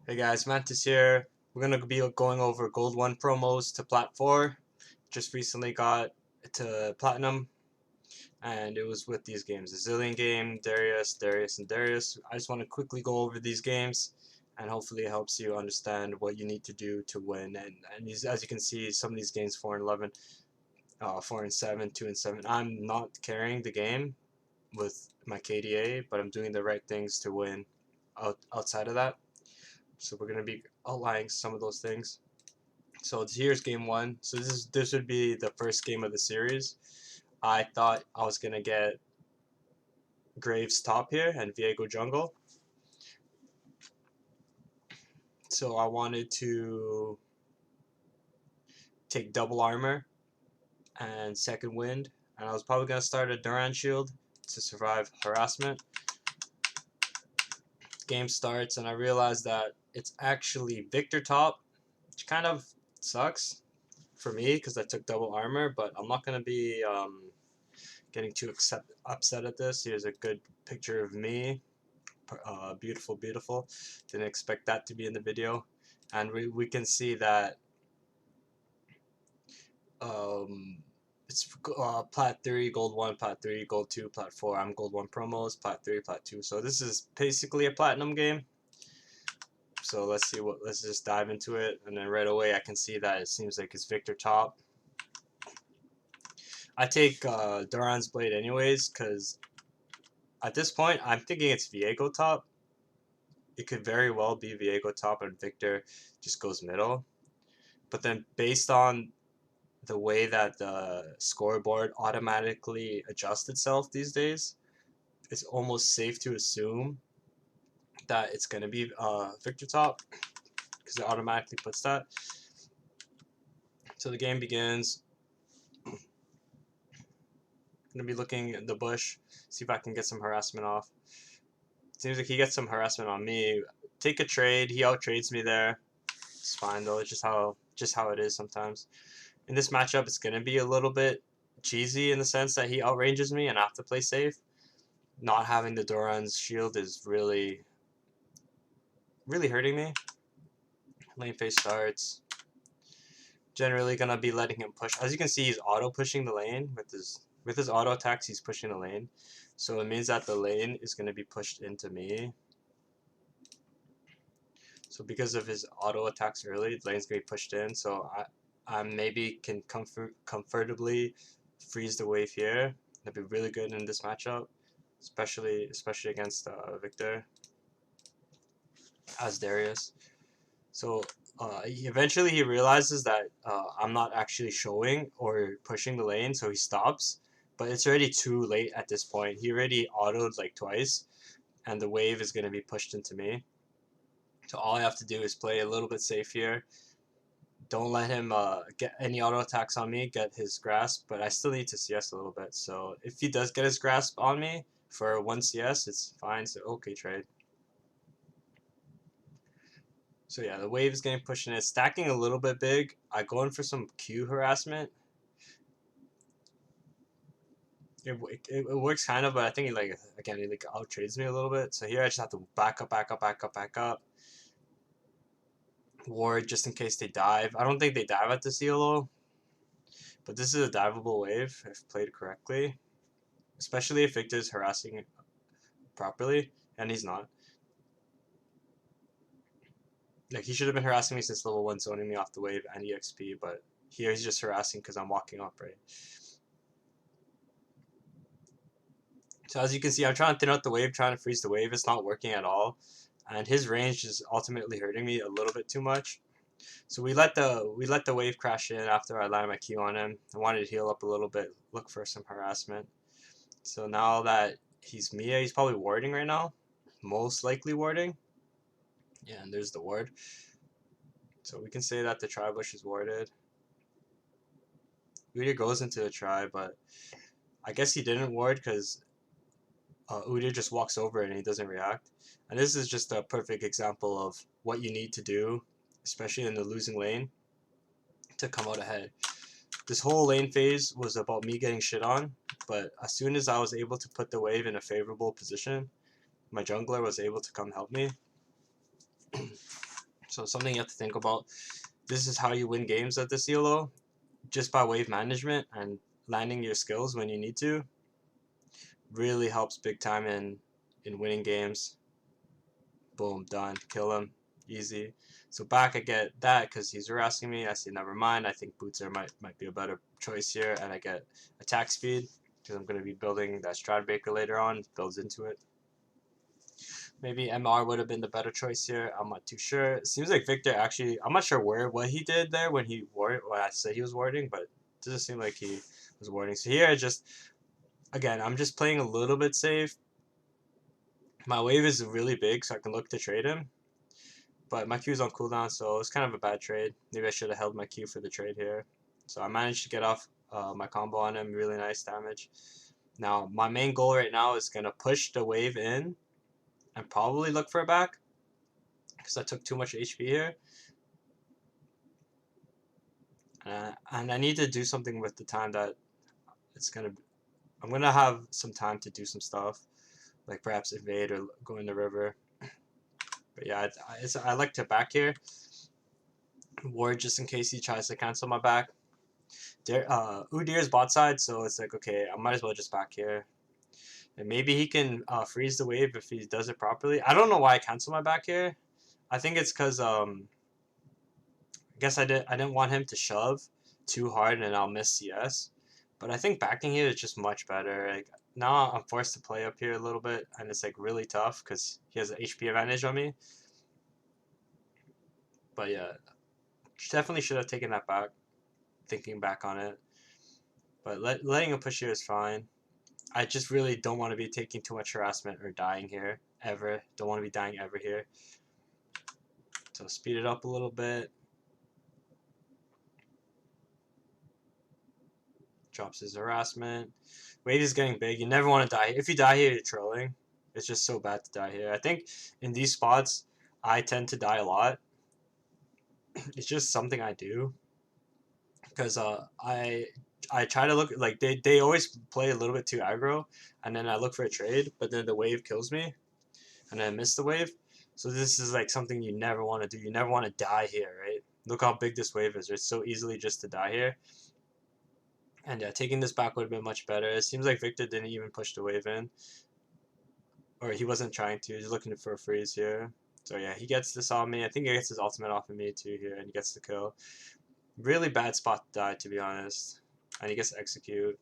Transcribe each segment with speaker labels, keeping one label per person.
Speaker 1: Hey guys, Mantis here. We're gonna be going over Gold 1 promos to Plat 4. Just recently got to Platinum, and it was with these games. The Zilean game, Darius, and Darius. I just want to quickly go over these games, and hopefully it helps you understand what you need to do to win. And as you can see, some of these games 4 and 11, 4 and 7, 2 and 7. I'm not carrying the game with my KDA, but I'm doing the right things to win outside of that. So we're going to be outlining some of those things. So here's game one. So this would be the first game of the series. I thought I was going to get Graves top here and Viego jungle. So I wanted to take double armor and second wind. And I was probably going to start a Duran shield to survive harassment. Game starts and I realized that it's actually Victor top, which kind of sucks for me because I took double armor, but I'm not going to be getting too upset at this. Here's a good picture of me. Beautiful, beautiful. Didn't expect that to be in the video. And we can see that it's Plat 3, Gold 1, Plat 3, Gold 2, Plat 4. I'm Gold 1 promos, Plat 3, Plat 2. So this is basically a Platinum game. So let's just dive into it. And then right away I can see that it seems like it's Victor top. I take Duran's Blade anyways, because at this point I'm thinking it's Viego top. It could very well be Viego top and Victor just goes middle. But then based on the way that the scoreboard automatically adjusts itself these days, it's almost safe to assume that it's going to be Victor top because it automatically puts that. So the game begins. I'm going to be looking at the bush, see if I can get some harassment off. Seems like he gets some harassment on me. Take a trade. He out trades me there. It's fine though. It's just how it is sometimes. In this matchup, it's gonna be a little bit cheesy in the sense that he outranges me and I have to play safe. Not having the Doran's shield is really hurting me. Lane phase starts. Generally gonna be letting him push. As you can see, he's auto pushing the lane with his auto attacks. He's pushing the lane, so it means that the lane is gonna be pushed into me. So because of his auto attacks early, the lane's gonna be pushed in. So I maybe can comfortably freeze the wave here. That'd be really good in this matchup, especially against Victor as Darius. So eventually he realizes that I'm not actually showing or pushing the lane, so he stops. But it's already too late at this point. He already autoed like twice, and the wave is gonna be pushed into me. So all I have to do is play a little bit safe here. Don't let him get any auto attacks on me, get his grasp, but I still need to CS a little bit. So if he does get his grasp on me for 1 CS, it's fine. So okay trade. So yeah, the wave is getting pushed in. It's stacking a little bit big. I go in for some Q harassment. It works kind of, but I think he out trades me a little bit. So here I just have to back up. Ward just in case they dive. I don't think they dive at the CLO, but this is a diveable wave if played correctly, especially if Victor's harassing properly, and he's not. Like, he should have been harassing me since level 1, zoning me off the wave and EXP, but here he's just harassing because I'm walking up, right? So as you can see, I'm trying to thin out the wave, trying to freeze the wave. It's not working at all, and his range is ultimately hurting me a little bit too much. So we let the wave crash in after I landed my Q on him. I wanted to heal up a little bit, look for some harassment. So now that he's Mia, he's probably warding right now. Most likely warding. Yeah, and there's the ward. So we can say that the tri bush is warded. Udyr goes into the tri, but I guess he didn't ward because Udyr just walks over it and he doesn't react. And this is just a perfect example of what you need to do, especially in the losing lane, to come out ahead. This whole lane phase was about me getting shit on, but as soon as I was able to put the wave in a favorable position, my jungler was able to come help me. So something you have to think about. This is how you win games at this ELO, just by wave management and landing your skills when you need to. Really helps big time in winning games. Boom, done. Kill him. Easy. So back I get that because he's harassing me. I say never mind. I think Bootser might be a better choice here, and I get attack speed because I'm going to be building that Stradbreaker later on. Builds into it. Maybe MR would have been the better choice here. I'm not too sure. It seems like Victor actually, I'm not sure what he did there when I said he was warding, but it doesn't seem like he was warding. So here again, I'm just playing a little bit safe. My wave is really big, so I can look to trade him. But my Q is on cooldown, so it's kind of a bad trade. Maybe I should have held my Q for the trade here. So I managed to get off my combo on him. Really nice damage. Now, my main goal right now is going to push the wave in and probably look for a back, because I took too much HP here. And I need to do something with the time that I'm going to have some time to do some stuff, like perhaps evade or go in the river. But yeah, I like to back here. Ward just in case he tries to cancel my back. Udir's bot side, so it's like, okay, I might as well just back here. And maybe he can freeze the wave if he does it properly. I don't know why I cancel my back here. I think it's because I guess I didn't want him to shove too hard and I'll miss CS. But I think backing here is just much better. Like now I'm forced to play up here a little bit, and it's like really tough because he has an HP advantage on me. But yeah, definitely should have taken that back, thinking back on it. But letting him push here is fine. I just really don't want to be taking too much harassment or dying here, ever. Don't want to be dying ever here. So speed it up a little bit. Drops his harassment. Wave is getting big. You never want to die. If you die here, you're trolling. It's just so bad to die here. I think in these spots, I tend to die a lot. It's just something I do. Because I try to look, like, they always play a little bit too aggro, and then I look for a trade, but then the wave kills me, and I miss the wave. So this is like something you never want to do. You never want to die here, right? Look how big this wave is. It's so easily just to die here. And yeah, taking this back would have been much better. It seems like Victor didn't even push the wave in. Or he wasn't trying to. He's looking for a freeze here. So yeah, he gets this on me. I think he gets his ultimate off of me too here, and he gets the kill. Really bad spot to die, to be honest. And he gets to execute.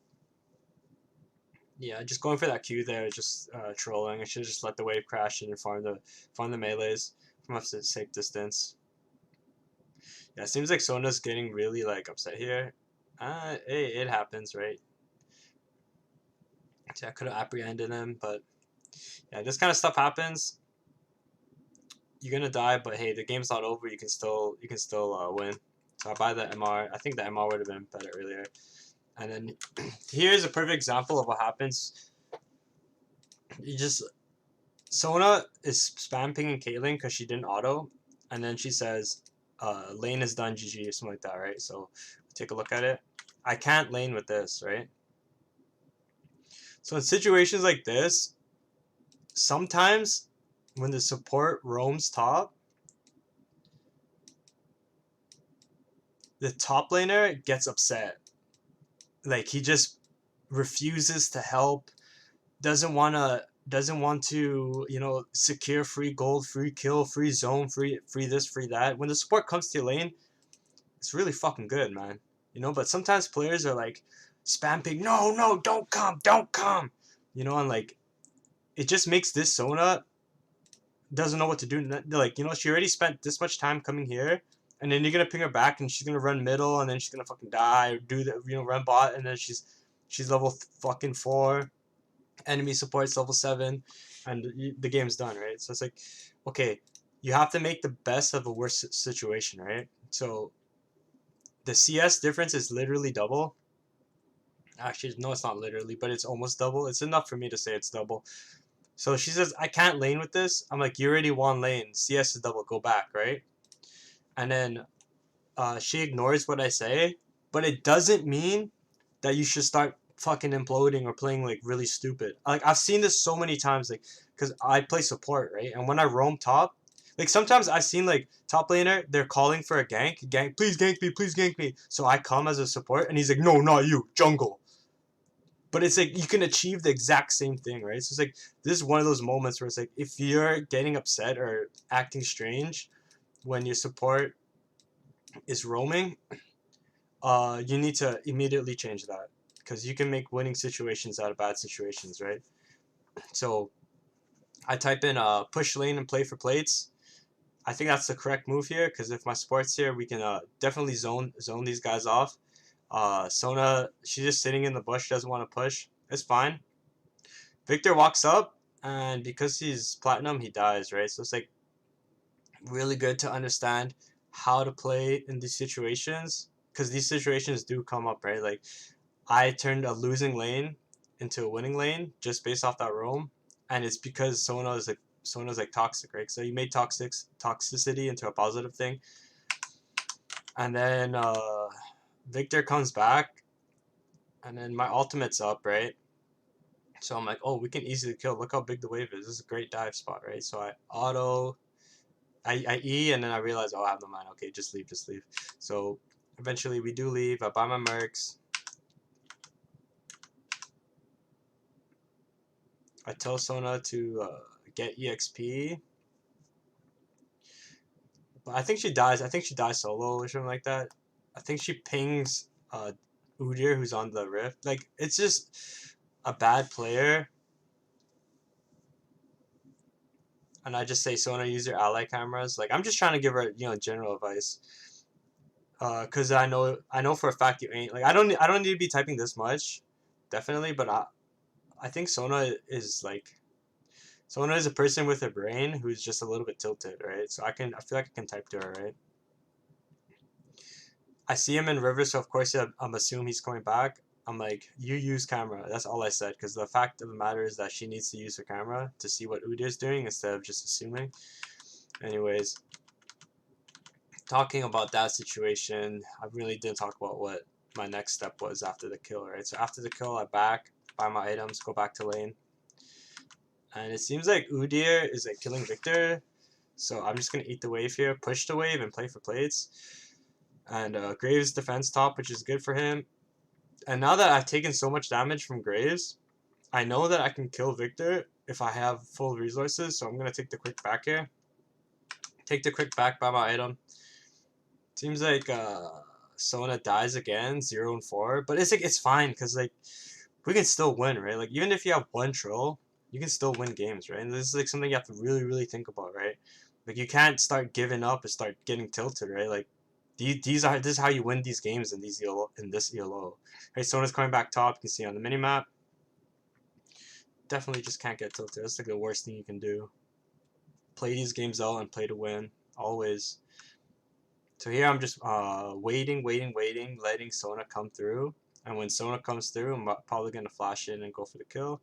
Speaker 1: Yeah, just going for that Q there, just trolling. I should have just let the wave crash in and farm the melees from a safe distance. Yeah, it seems like Sona's getting really like upset here. Hey, it happens, right? So I could have apprehended him, but yeah, this kind of stuff happens. You're gonna die, but hey, the game's not over. You can still win. So I buy the MR. I think the MR would have been better earlier. And then here's a perfect example of what happens. Sona is spam pinging Caitlyn because she didn't auto, and then she says, lane is done, GG, or something like that, right? So take a look at it. I can't lane with this, right? So in situations like this, sometimes when the support roams top, the top laner gets upset. Like he just refuses to help, doesn't want to, you know, secure free gold, free kill, free zone, free this, free that. When the support comes to your lane, it's really fucking good, man. You know, but sometimes players are like spamming, no, don't come. You know, and like it just makes this Sona doesn't know what to do. Like, you know, she already spent this much time coming here, and then you're gonna ping her back, and she's gonna run middle, and then she's gonna fucking die, or do the, you know, run bot, and then she's level fucking 4, enemy support's level 7, and the game's done, right? So it's like, okay, you have to make the best of a worse situation, right? So the CS difference is literally double. Actually, no, it's not literally, but it's almost double. It's enough for me to say it's double. So she says, I can't lane with this. I'm like, you already won lane. CS is double. Go back, right? And then she ignores what I say, but it doesn't mean that you should start fucking imploding or playing like really stupid. Like I've seen this so many times, like because I play support, right? And when I roam top, Like sometimes I've seen like top laner, they're calling for a gank, please gank me. So I come as a support, and he's like, no, not you, jungle. But it's like you can achieve the exact same thing, right? So it's like this is one of those moments where it's like if you're getting upset or acting strange when your support is roaming, you need to immediately change that because you can make winning situations out of bad situations, right? So I type in push lane and play for plates. I think that's the correct move here because if my support's here, we can definitely zone these guys off. Sona, she's just sitting in the bush, doesn't want to push. It's fine. Victor walks up, and because he's platinum, he dies, right? So it's like really good to understand how to play in these situations because these situations do come up, right? Like I turned a losing lane into a winning lane just based off that roam, and it's because Sona's like toxic, right? So you made toxicity into a positive thing, and then Victor comes back, and then my ultimate's up, right? So I'm like, oh, we can easily kill. Look how big the wave is. This is a great dive spot, right? So I E, and then I realize, oh, I have no mana. Okay, just leave. So eventually we do leave. I buy my mercs. I tell Sona to get EXP. But I think she dies. I think she dies solo or something like that. I think she pings Udyr, who's on the rift. Like, it's just a bad player. And I just say, Sona, use your ally cameras. Like, I'm just trying to give her, general advice. Cause I know for a fact you ain't like I don't need to be typing this much, definitely. But I think Sona is a person with a brain who's just a little bit tilted, right? So I feel like I can type to her, right? I see him in river, so of course I'm assuming he's coming back. I'm like, you use camera. That's all I said, because the fact of the matter is that she needs to use her camera to see what Udyr's doing instead of just assuming. Anyways, talking about that situation, I really didn't talk about what my next step was after the kill, right? So after the kill, I buy my items, go back to lane. And it seems like Udyr is like killing Victor. So I'm just going to eat the wave here, push the wave, and play for plates. And Graves defense top, which is good for him. And now that I've taken so much damage from Graves, I know that I can kill Victor if I have full resources. So I'm going to take the quick back here. Take the quick back, buy my item. Seems like Sona dies again, 0-4. But it's like it's fine because like we can still win, right? Like even if you have one troll, you can still win games, right? And this is like something you have to really think about, right? Like you can't start giving up and start getting tilted, right? Like this is how you win these games in this ELO. Right, Sona's coming back top. You can see on the minimap. Definitely just can't get tilted. That's like the worst thing you can do. Play these games out and play to win always. So here I'm just waiting, letting Sona come through. And when Sona comes through, I'm probably gonna flash in and go for the kill.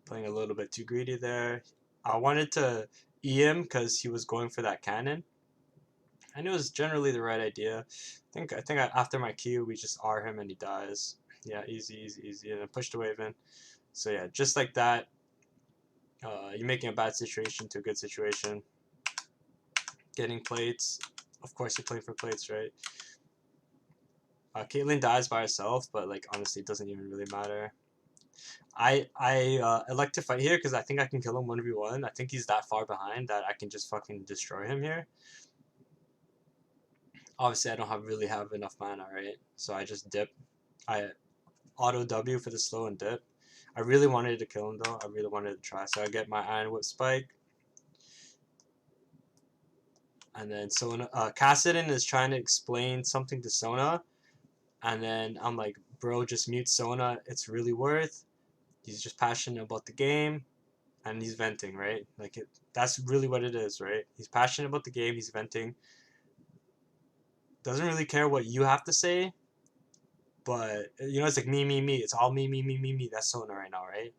Speaker 1: Playing a little bit too greedy there. I wanted to E him because he was going for that cannon. And it was generally the right idea. I think after my Q, we just R him and he dies. Yeah, easy. And then push the wave in. So yeah, just like that, you're making a bad situation to a good situation. Getting plates. Of course, you're playing for plates, right? Caitlyn dies by herself, but like honestly, it doesn't even really matter. I like to fight here because I think I can kill him 1v1. I think he's that far behind that I can just fucking destroy him here. Obviously, I don't really have enough mana, right? So I just dip. I auto W for the slow and dip. I really wanted to kill him though. I really wanted to try. So I get my Iron Whip spike. And then Sona, Kassadin is trying to explain something to Sona. And then I'm like, bro, just mute Sona. It's really worth. He's just passionate about the game. And he's venting, right? Like, that's really what it is, right? He's passionate about the game. He's venting. Doesn't really care what you have to say. But, it's like me. It's all me. That's Sona right now, right?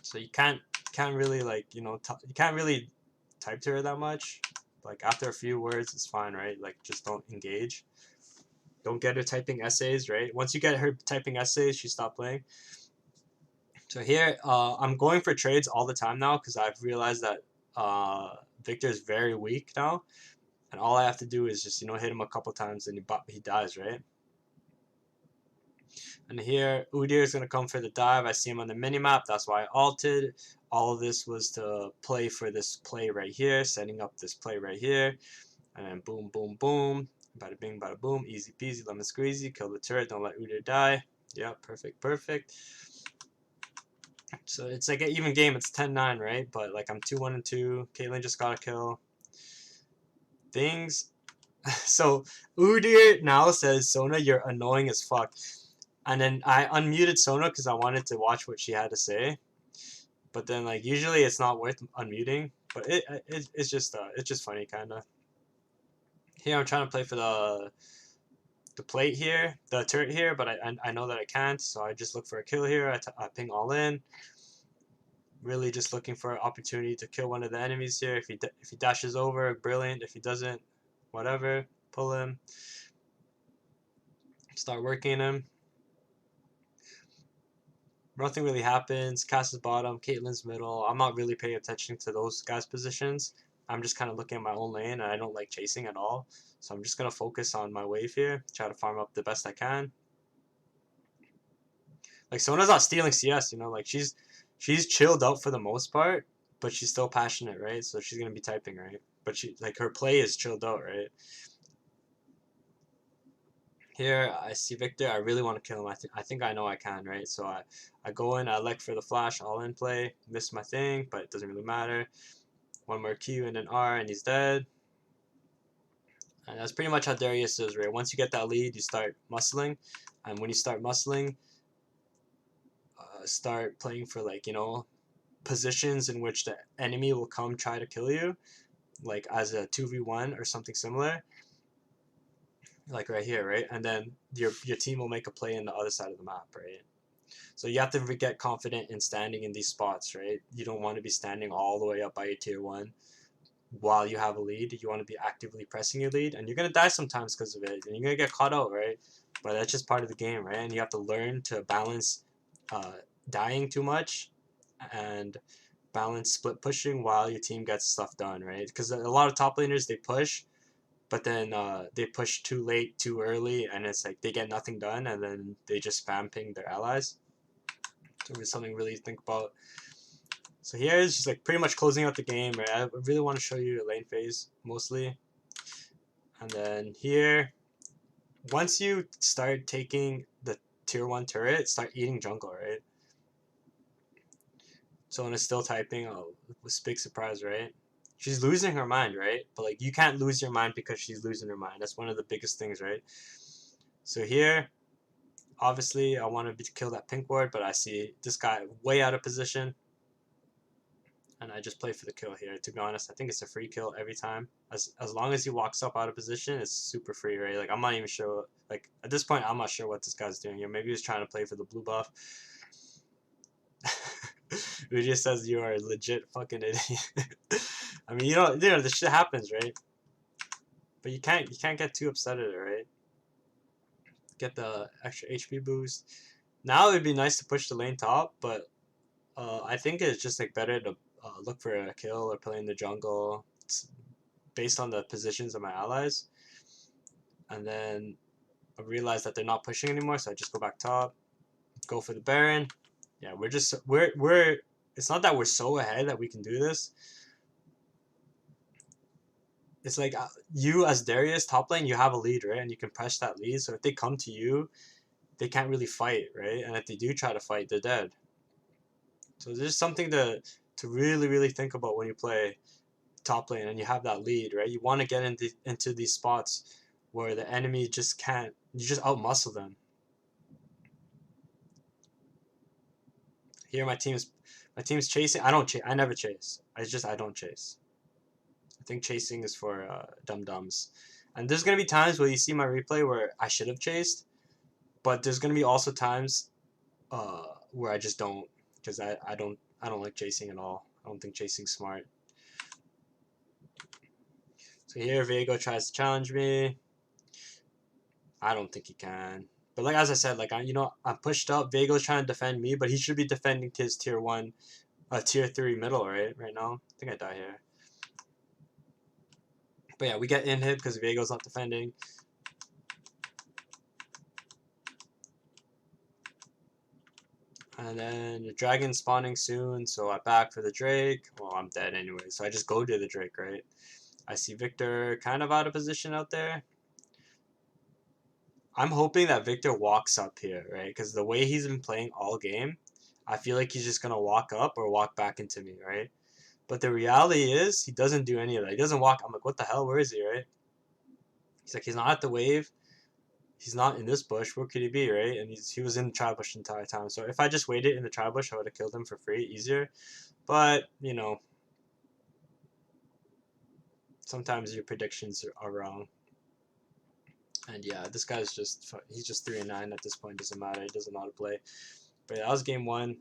Speaker 1: So you can't really, like, you can't really type to her that much. Like, after a few words, it's fine, right? Like, just don't engage. Don't get her typing essays, right? Once you get her typing essays, she stopped playing. So here, I'm going for trades all the time now because I've realized that Victor is very weak now, and all I have to do is just hit him a couple times and he dies, right? And here, Udyr is gonna come for the dive. I see him on the mini map. That's why I ulted. All of this was to play for this play right here, setting up this play right here, and then boom, boom, boom, bada bing, bada boom, easy peasy, lemon squeezy. Kill the turret. Don't let Udyr die. Yeah, perfect, perfect. So it's like an even game. It's 10-9, right? But like I'm 2-1-2. Caitlyn just got a kill. Things. So Udyr now says, Sona, you're annoying as fuck. And then I unmuted Sona because I wanted to watch what she had to say. But then like usually it's not worth unmuting. But it's just funny kind of. Here I'm trying to play for the plate here, the turret here, but I know that I can't, so I just look for a kill here. I ping all in. Really just looking for an opportunity to kill one of the enemies here. If he dashes over, brilliant. If he doesn't, whatever, pull him. Start working him. Nothing really happens. Cass is bottom, Caitlyn's middle. I'm not really paying attention to those guys' positions. I'm just kind of looking at my own lane, and I don't like chasing at all. So I'm just going to focus on my wave here, try to farm up the best I can. Like, Sona's not stealing CS, like, she's chilled out for the most part, but she's still passionate, right? So she's going to be typing, right? But her play is chilled out, right? Here, I see Victor. I really want to kill him. I think I know I can, right? So I go in. I elect for the flash. All in play. Miss my thing, but it doesn't really matter. One more Q and then R, and he's dead. And that's pretty much how Darius is, right? Once you get that lead, you start muscling. And when you start muscling, start playing for, like, positions in which the enemy will come try to kill you, like as a 2v1 or something similar. Like right here, right? And then your team will make a play in the other side of the map, right? So you have to get confident in standing in these spots, right? You don't want to be standing all the way up by your tier 1 while you have a lead. You want to be actively pressing your lead, and you're going to die sometimes because of it, and you're going to get caught out, right? But that's just part of the game, right? And you have to learn to balance dying too much and balance split pushing while your team gets stuff done, right? Because a lot of top laners, they push, but then they push too late, too early, and it's like they get nothing done, and then they just spam ping their allies. So it's something really to think about. So here is just like pretty much closing out the game, right? I really want to show you a lane phase mostly. And then here, once you start taking the tier 1 turret, start eating jungle, right? Someone is still typing. Oh, it was a big surprise, right? She's losing her mind, right? But like you can't lose your mind because she's losing her mind. That's one of the biggest things, right? So here, obviously, I want to kill that pink ward, but I see this guy way out of position. And I just play for the kill here. To be honest, I think it's a free kill every time. As long as he walks up out of position, it's super free, right? Like, I'm not even sure. Like, at this point, I'm not sure what this guy's doing here. Maybe he's trying to play for the blue buff. Who just says you are a legit fucking idiot. I mean, this shit happens, right? But you can't get too upset at it, right? Get the extra HP boost. Now it'd be nice to push the lane top, but I think it's just like better to look for a kill or play in the jungle. It's based on the positions of my allies. And then I realize that they're not pushing anymore, so I just go back top, go for the Baron. Yeah, we're it's not that we're so ahead that we can do this. It's like you as Darius top lane, you have a lead, right? And you can press that lead. So if they come to you, they can't really fight, right? And if they do try to fight, they're dead. So there's something to really think about when you play top lane and you have that lead, right? You want to get into these spots where the enemy just can't. You just outmuscle them. Here my team's chasing. I don't chase. I never chase. I don't chase. I think chasing is for dum dums. And there's gonna be times where you see my replay where I should have chased, but there's gonna be also times where I just don't, because I don't like chasing at all. I don't think chasing's smart. So here Viego tries to challenge me. I don't think he can. But like as I said, like I'm pushed up. Vago's trying to defend me, but he should be defending his tier 1, tier 3 middle, right now. I think I die here. But yeah, we get in hit because Vago's not defending. And then the dragon spawning soon, so I back for the Drake. Well, I'm dead anyway, so I just go to the Drake, right? I see Victor kind of out of position out there. I'm hoping that Victor walks up here, right? Because the way he's been playing all game, I feel like he's just going to walk up or walk back into me, right? But the reality is, he doesn't do any of that. He doesn't walk. I'm like, what the hell? Where is he, right? He's like, he's not at the wave. He's not in this bush. Where could he be, right? And he was in the trial bush the entire time. So if I just waited in the trial bush, I would have killed him for free, easier. But, sometimes your predictions are wrong. And yeah, this guy's he's just 3-9 at this point. Doesn't matter. He doesn't know how to play. But yeah, that was game 1.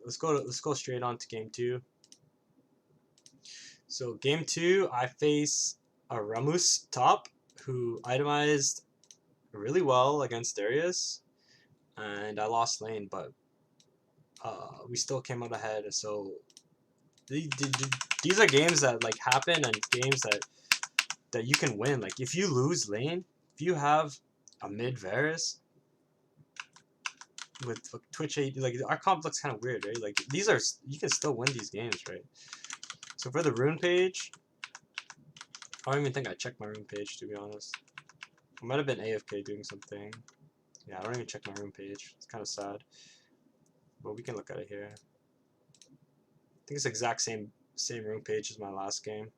Speaker 1: Let's go straight on to game 2. So game 2, I face a Ramus top who itemized really well against Darius, and I lost lane, but we still came out ahead. So these are games that like happen, and games that you can win. Like if you lose lane, if you have a mid Varus with Twitch 8, like our comp looks kind of weird, right? Like you can still win these games, right? So for the rune page, I don't even think I checked my rune page, to be honest. I might have been AFK doing something. Yeah, I don't even check my rune page. It's kind of sad, but we can look at it here. I think it's the exact same rune page as my last game.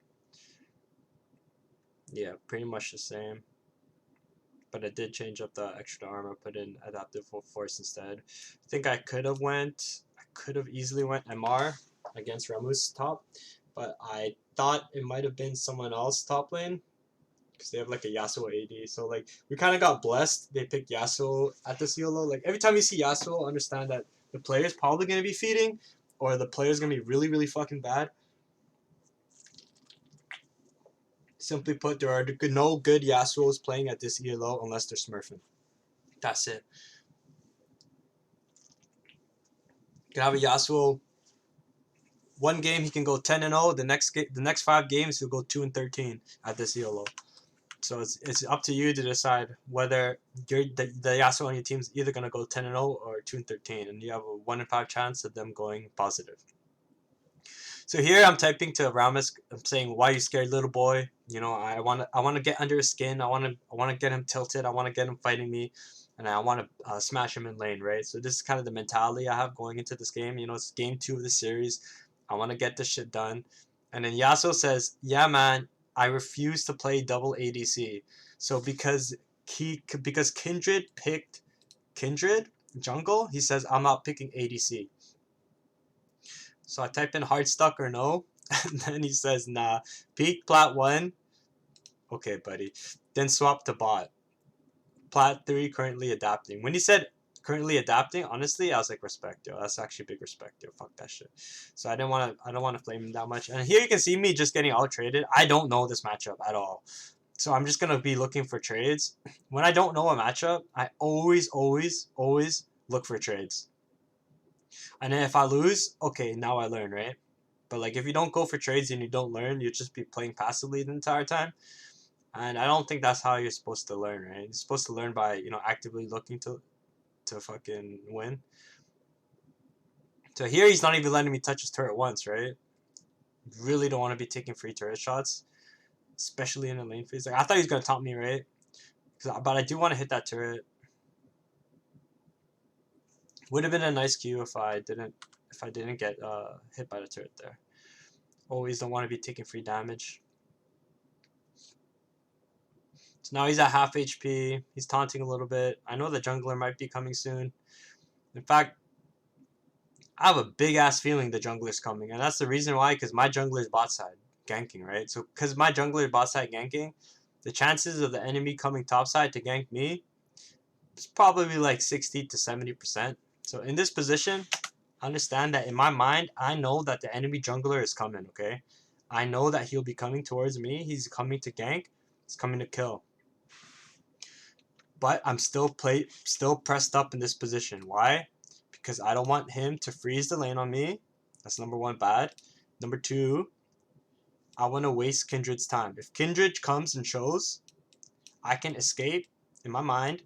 Speaker 1: Yeah, pretty much the same. But I did change up the extra armor, put in adaptive force instead. I think I could have easily went MR against Ramus top, but I thought it might have been someone else top lane because they have like a Yasuo AD. So like we kind of got blessed. They picked Yasuo at this elo. Like every time you see Yasuo, understand that the player's probably gonna be feeding, or the player's gonna be really really fucking bad. Simply put, there are no good Yasuos playing at this elo unless they're smurfing. That's it. You can have a Yasuo. One game he can go 10-0. The next 5 games he'll go 2-13 at this elo. So it's up to you to decide whether the Yasuo on your team is either gonna go 10-0 or 2-13, and you have a 1 in 5 chance of them going positive. So here I'm typing to Ramus. I'm saying, "Why are you scared, little boy? I want to get under his skin. I want to get him tilted. I want to get him fighting me, and I want to smash him in lane, right?" So this is kind of the mentality I have going into this game. It's game 2 of the series. I want to get this shit done. And then Yasuo says, "Yeah, man, I refuse to play double ADC." So because Kindred picked Kindred jungle, he says, "I'm not picking ADC." So I type in hard stuck or no, and then he says, "Nah, peak Plat 1. Okay, buddy. Then swap to bot. Plat 3 currently adapting." When he said currently adapting, honestly, I was like, respect, yo. That's actually big respect, yo. Fuck that shit. So I don't want to flame him that much. And here you can see me just getting out traded. I don't know this matchup at all. So I'm just gonna be looking for trades. When I don't know a matchup, I always look for trades. And then if I lose, okay, now I learn, right? But like if you don't go for trades and you don't learn, you just be playing passively the entire time. And I don't think that's how you're supposed to learn, right? You're supposed to learn by, actively looking to fucking win. So here he's not even letting me touch his turret once, right? Really don't want to be taking free turret shots, especially in the lane phase. Like I thought he was gonna taunt me, right? But I do want to hit that turret. Would have been a nice Q if I didn't get hit by the turret there. Always don't want to be taking free damage. So now he's at half HP. He's taunting a little bit. I know the jungler might be coming soon. In fact, I have a big ass feeling the jungler's coming, and that's the reason why. Because my jungler's bot side ganking, right? So because my jungler bot side ganking, the chances of the enemy coming top side to gank me is probably like 60 to 70%. So in this position, understand that in my mind, I know that the enemy jungler is coming, okay? I know that he'll be coming towards me. He's coming to gank. He's coming to kill. but I'm still pressed up in this position. Why? Because I don't want him to freeze the lane on me. That's number one, bad. Number two, I want to waste Kindred's time. If Kindred comes and shows, I can escape in my mind,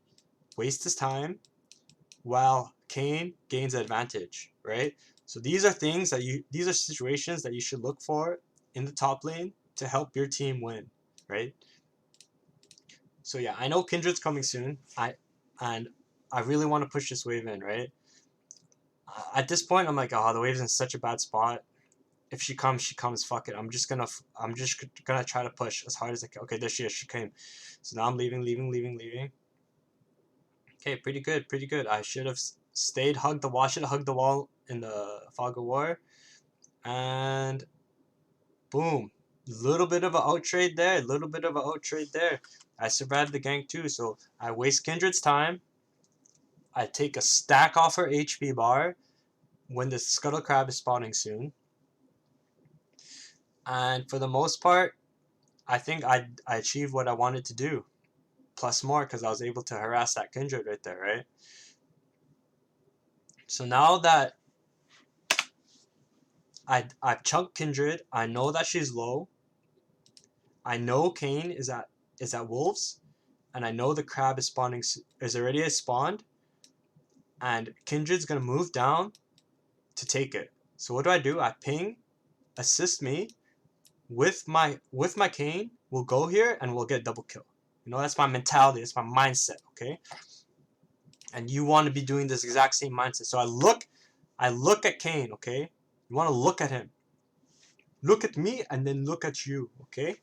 Speaker 1: waste his time, while Kane gains advantage, right? So these are these are situations that you should look for in the top lane to help your team win, right? So yeah, I know Kindred's coming soon. And I really want to push this wave in, right? At this point, I'm like, oh, the wave's in such a bad spot. If she comes, she comes. Fuck it. I'm just gonna try to push as hard as I can. Okay, there she is. She came. So now I'm leaving. Okay, pretty good, pretty good. I should have stayed, hugged the wall. Should have hugged the wall in the fog of war. And boom. Little bit of an out trade there. I survived the gank too, so I waste Kindred's time. I take a stack off her HP bar when the Scuttle Crab is spawning soon. And for the most part, I think I achieved what I wanted to do. Plus more, because I was able to harass that Kindred right there, right? So now that I've chunked Kindred, I know that she's low. I know Kane is at Wolves, and I know the crab is already spawned, and Kindred's gonna move down to take it. So what do? I ping, assist me with my Kane. We'll go here and we'll get double kill. You know, that's my mentality. That's my mindset. Okay, and you want to be doing this exact same mindset. So I look at Kane. Okay, you want to look at him. Look at me and then look at you. Okay.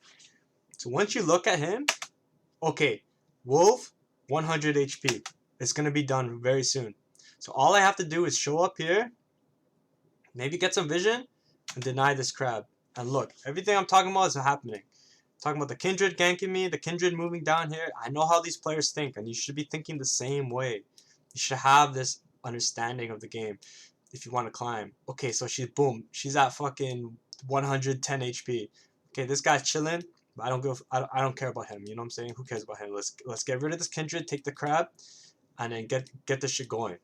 Speaker 1: So once you look at him, okay, Wolf, 100 HP. It's gonna be done very soon. So all I have to do is show up here, maybe get some vision, and deny this crab. And look, everything I'm talking about is happening. I'm talking about the Kindred ganking me, the Kindred moving down here. I know how these players think, and you should be thinking the same way. You should have this understanding of the game if you want to climb. Okay, so she's at fucking 110 HP. Okay, this guy's chilling. But I don't care about him. You know what I'm saying? Who cares about him? Let's get rid of this Kindred, take the crab, and then get this shit going.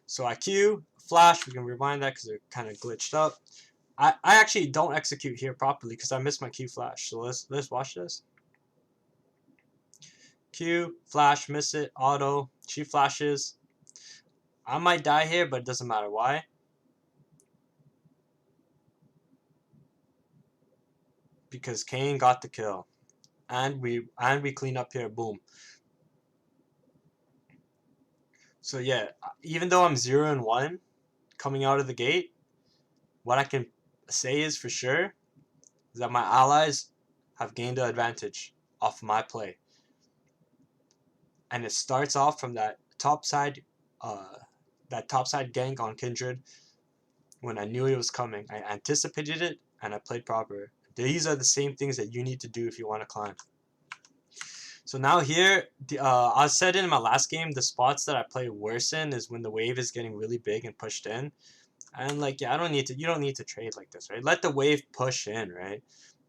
Speaker 1: So I Q, flash, we can rewind that because it kind of glitched up. I actually don't execute here properly because I missed my Q flash. So let's watch this. Q, flash, miss it, auto, she flashes. I might die here, but it doesn't matter. Why? Because Kane got the kill. And we clean up here, boom. So yeah, even though I'm 0-1 coming out of the gate, what I can say is for sure is that my allies have gained the advantage off my play. And it starts off from that topside gank on Kindred when I knew it was coming. I anticipated it and I played proper. These are the same things that you need to do if you want to climb. So now here, I said in my last game, the spots that I play worse in is when the wave is getting really big and pushed in. And like, yeah, you don't need to trade like this, right? Let the wave push in, right?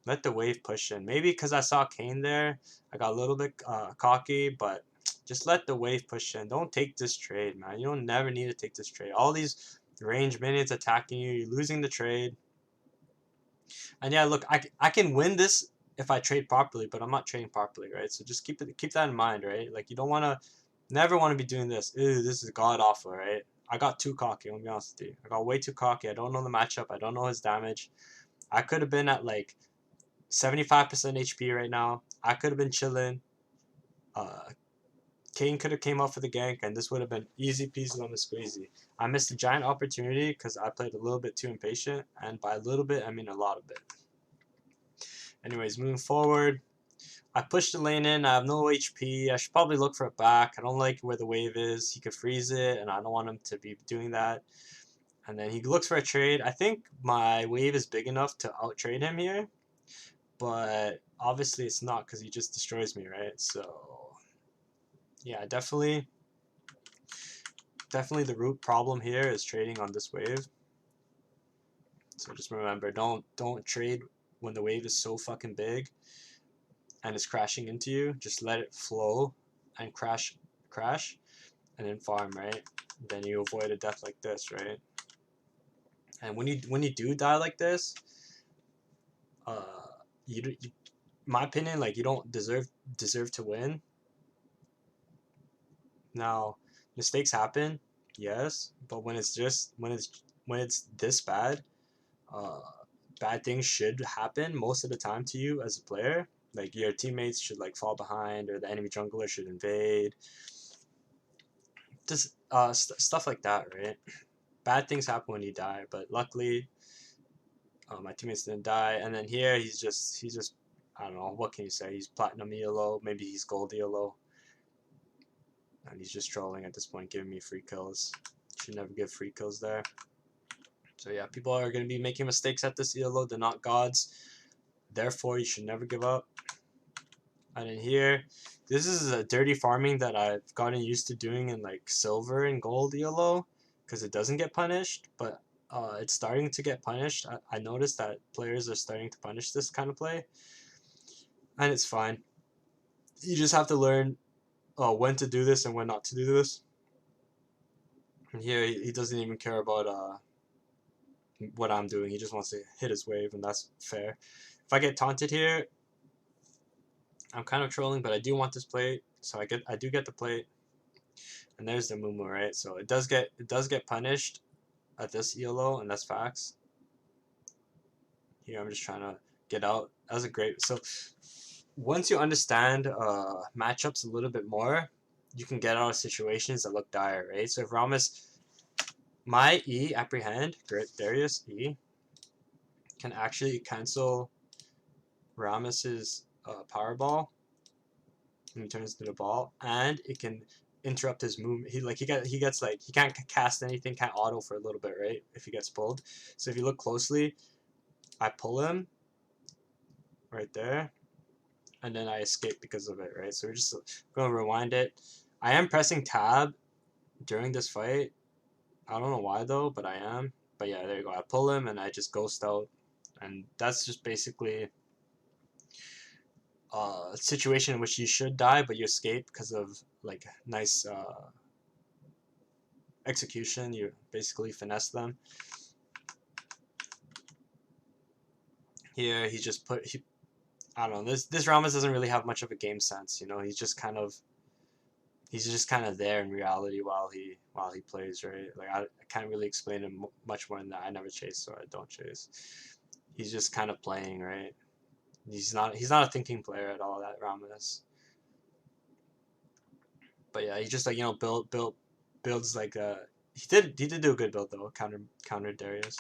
Speaker 1: Let the wave push in. Maybe because I saw Kane there, I got a little bit cocky, but just let the wave push in. Don't take this trade, man. You don't never need to take this trade. All these range minions attacking you, you're losing the trade. And yeah, look, I can win this if I trade properly, but I'm not trading properly, right? So just keep that in mind, right? Like you don't never want to be doing this. Ew, this is god awful, right? I got too cocky, I'll be honest with you. I got way too cocky. I don't know the matchup. I don't know his damage. I could have been at like 75% HP right now. I could have been chilling. Kane could have came up for the gank, and this would have been easy peasy lemon squeezy. I missed a giant opportunity because I played a little bit too impatient, and by a little bit, I mean a lot of it. Anyways, moving forward, I pushed the lane in. I have no HP. I should probably look for it back. I don't like where the wave is. He could freeze it, and I don't want him to be doing that. And then he looks for a trade. I think my wave is big enough to out-trade him here, but obviously it's not because he just destroys me, right? So yeah, definitely the root problem here is trading on this wave. So just remember, don't trade when the wave is so fucking big. and it's crashing into you, just let it flow and crash, and then farm, right? Then you avoid a death like this, right? And when you do die like this, uh, you my opinion, like you don't deserve to win. Now, mistakes happen, yes, but when it's this bad, uh, bad things should happen most of the time to you as a player. Like your teammates should like fall behind, or the enemy jungler should invade. Just stuff like that, right? Bad things happen when you die, but luckily, my teammates didn't die. And then here he's just I don't know, what can you say? He's platinum ELO, maybe he's gold ELO, and he's just trolling at this point, giving me free kills. Should never give free kills there. So yeah, people are gonna be making mistakes at this ELO. They're not gods, therefore you should never give up. And in here, this is a dirty farming that I've gotten used to doing in like silver and gold ELO, because it doesn't get punished, but it's starting to get punished. I noticed that players are starting to punish this kind of play, and it's fine. You just have to learn when to do this and when not to do this. And here he doesn't even care about what I'm doing. He just wants to hit his wave, and that's fair. If I get taunted here, I'm kind of trolling, but I do want this plate, so I do get the plate. And there's the Mumu, right? So it does get punished at this ELO, and that's facts. Here I'm just trying to get out. That was a great. So once you understand matchups a little bit more, you can get out of situations that look dire, right? So if Rammus, my E apprehend, Darius E can actually cancel Rammus's powerball when he turns to the ball, and it can interrupt his movement. He gets like he can't cast anything, can't auto for a little bit, right? If he gets pulled. So if you look closely, I pull him right there, and then I escape because of it, right? So we're just gonna rewind it. I am pressing tab during this fight. I don't know why though, but I am. But yeah, there you go. I pull him and I just ghost out, and that's just basically a situation in which you should die, but you escape because of like nice execution. You basically finesse them. Here he just I don't know. This Ramos doesn't really have much of a game sense. You know, he's just kind of there in reality while he plays, right? Like I can't really explain him much more than that. I never chase, so I don't chase. He's just kind of playing, right? He's not a thinking player at all, that Ramos. But yeah, he just like, you know, builds like he did do a good build though, counter Darius.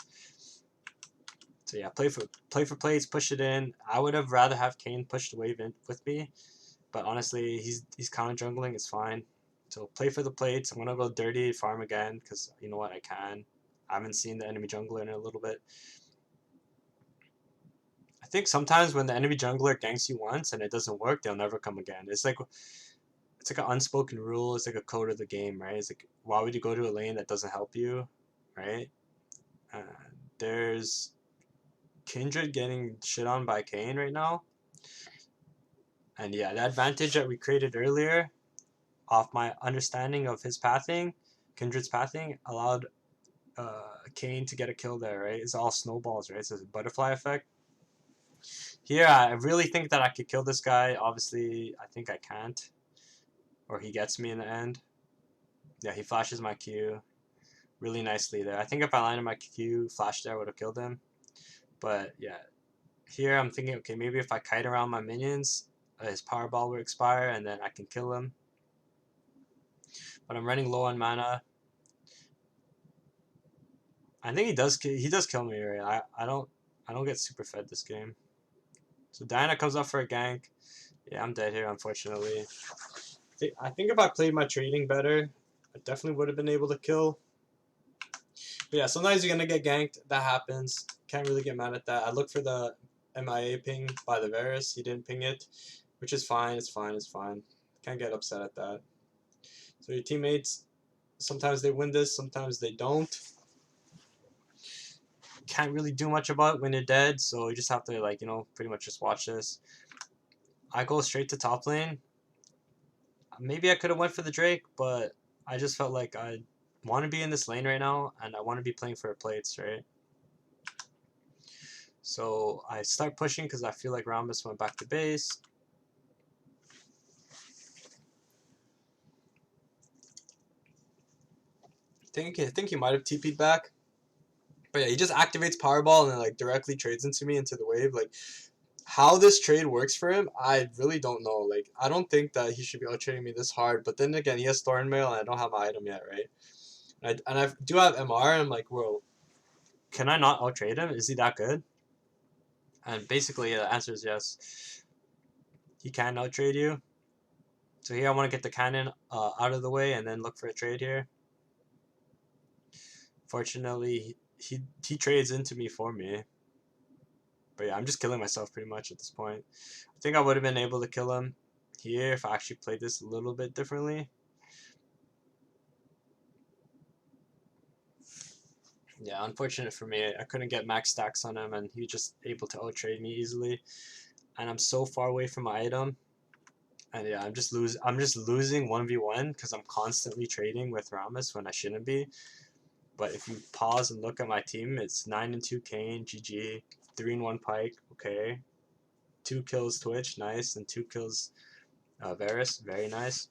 Speaker 1: So yeah, play for plays, push it in. I would have rather have Kane push the wave in with me, but honestly, he's counter jungling. It's fine. So play for the plates. I'm gonna go dirty farm again because you know what, I can. I haven't seen the enemy jungler in a little bit. I think sometimes when the enemy jungler ganks you once and it doesn't work, they'll never come again. It's like an unspoken rule. It's like a code of the game, right? It's like, why would you go to a lane that doesn't help you, right? There's Kindred getting shit on by Kane right now. And yeah, the advantage that we created earlier off my understanding of his pathing, Kindred's pathing, allowed Kane to get a kill there, right? It's all snowballs, right? It's a butterfly effect. Here, I really think that I could kill this guy. Obviously, I think I can't. Or he gets me in the end. Yeah, he flashes my Q really nicely there. I think if I landed my Q flash there, I would have killed him. But yeah, here I'm thinking, okay, maybe if I kite around my minions, his power ball will expire and then I can kill him. But I'm running low on mana. I think he does kill me, right? I don't get super fed this game. So Diana comes up for a gank. Yeah, I'm dead here, unfortunately. I think if I played my trading better, I definitely would have been able to kill. But yeah, sometimes you're gonna get ganked. That happens. Can't really get mad at that. I look for the MIA ping by the Varus. He didn't ping it, which is fine. It's fine. It's fine. Can't get upset at that. So your teammates, sometimes they win this, sometimes they don't. Can't really do much about it when you're dead, so you just have to, like, you know, pretty much just watch this. I go straight to top lane. Maybe I could have went for the Drake, but I just felt like I want to be in this lane right now, and I want to be playing for plates, right? So I start pushing because I feel like Rammus went back to base. I think he might have TP'd back. But yeah, he just activates Powerball and then like directly trades into me into the wave. Like how this trade works for him, I really don't know. Like I don't think that he should be out trading me this hard. But then again, he has Thornmail and I don't have my item yet, right? And I do have MR. And I'm like, whoa, can I not out trade him? Is he that good? And basically, the answer is yes. He can out trade you. So here I want to get the cannon out of the way and then look for a trade here. Fortunately, he trades into me for me. But yeah, I'm just killing myself pretty much at this point. I think I would have been able to kill him here if I actually played this a little bit differently. Yeah, unfortunate for me. I couldn't get max stacks on him, and he was just able to out-trade me easily. And I'm so far away from my item. And yeah, I'm just losing 1v1 because I'm constantly trading with Rammus when I shouldn't be. But if you pause and look at my team, it's 9-2 Kane, GG, 3-1 Pike, okay. 2 kills Twitch, nice, and 2 kills Varus, very nice.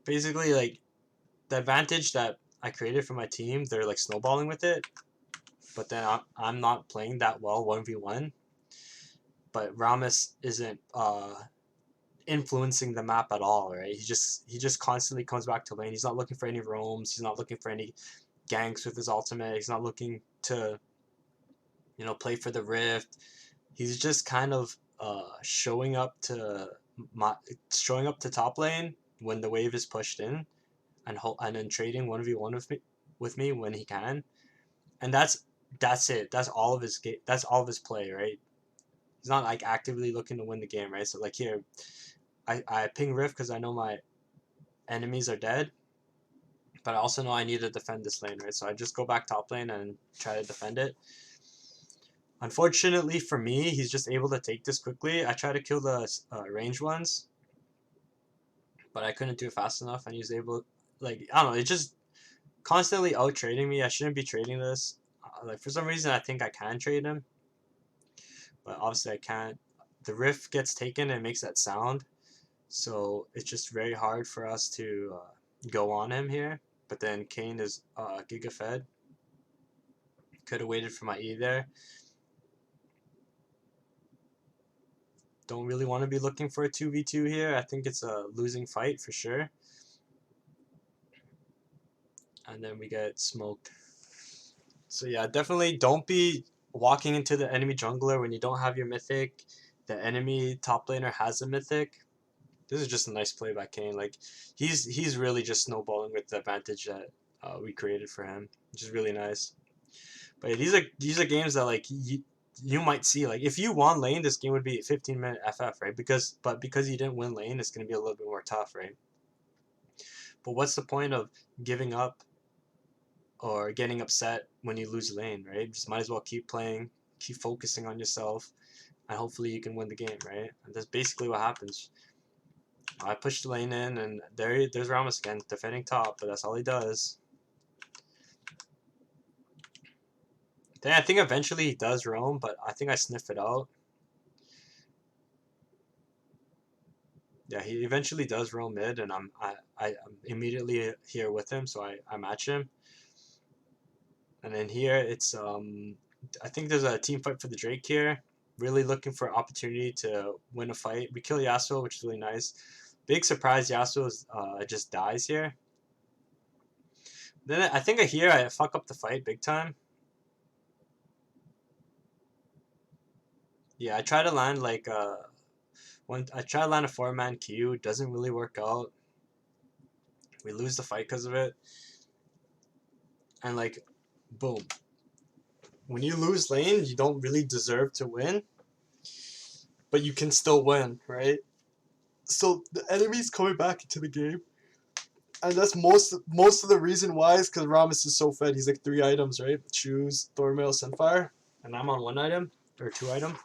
Speaker 1: Basically, like, the advantage that I created for my team, they're like snowballing with it. But then I'm not playing that well 1v1. But Rammus isn't influencing the map at all, right? He just constantly comes back to lane. He's not looking for any roams. He's not looking for any ganks with his ultimate. He's not looking to, you know, play for the rift. He's just kind of showing up to top lane when the wave is pushed in, and then trading 1v1 with me when he can. And that's it. That's all of his that's all of his play, right? He's not like actively looking to win the game, right? So like here, I ping Rift because I know my enemies are dead, but I also know I need to defend this lane, right? So I just go back top lane and try to defend it. Unfortunately for me, he's just able to take this quickly. I try to kill the range ones, but I couldn't do it fast enough, and he's able, like, I don't know, it just constantly out trading me. I shouldn't be trading this. Like for some reason, I think I can trade him, but obviously I can't. The rift gets taken and makes that sound, so it's just very hard for us to go on him here. But then Kane is Giga fed. Could have waited for my E there. Don't really want to be looking for a 2v2 here. I think it's a losing fight for sure. And then we get smoked. So yeah, definitely don't be walking into the enemy jungler when you don't have your mythic. The enemy top laner has a mythic. This is just a nice play by Kane. Like he's really just snowballing with the advantage that we created for him, which is really nice. But yeah, these are games that like you might see. Like if you won lane, this game would be 15-minute FF, right? Because you didn't win lane, it's gonna be a little bit more tough, right? But what's the point of giving up or getting upset when you lose lane, right? Just might as well keep playing, keep focusing on yourself, and hopefully you can win the game, right? And that's basically what happens. I push the lane in, and there's Rammus again, defending top, but that's all he does. Then I think eventually he does roam, but I think I sniff it out. Yeah, he eventually does roam mid, and I'm immediately here with him, so I match him. And then here it's I think there's a team fight for the Drake here. Really looking for opportunity to win a fight. We kill Yasuo, which is really nice. Big surprise, Yasuo just dies here. Then I think here I fuck up the fight big time. Yeah, I try to land like I try to land a 4-man Q, doesn't really work out. We lose the fight because of it. And like, boom. When you lose lane, you don't really deserve to win, but you can still win, right? So the enemy's coming back into the game, and that's most of the reason why is because Rammus is so fed. He's like 3 items, right? Shoes, Thornmail, Sunfire, and I'm on 1 item or 2 item.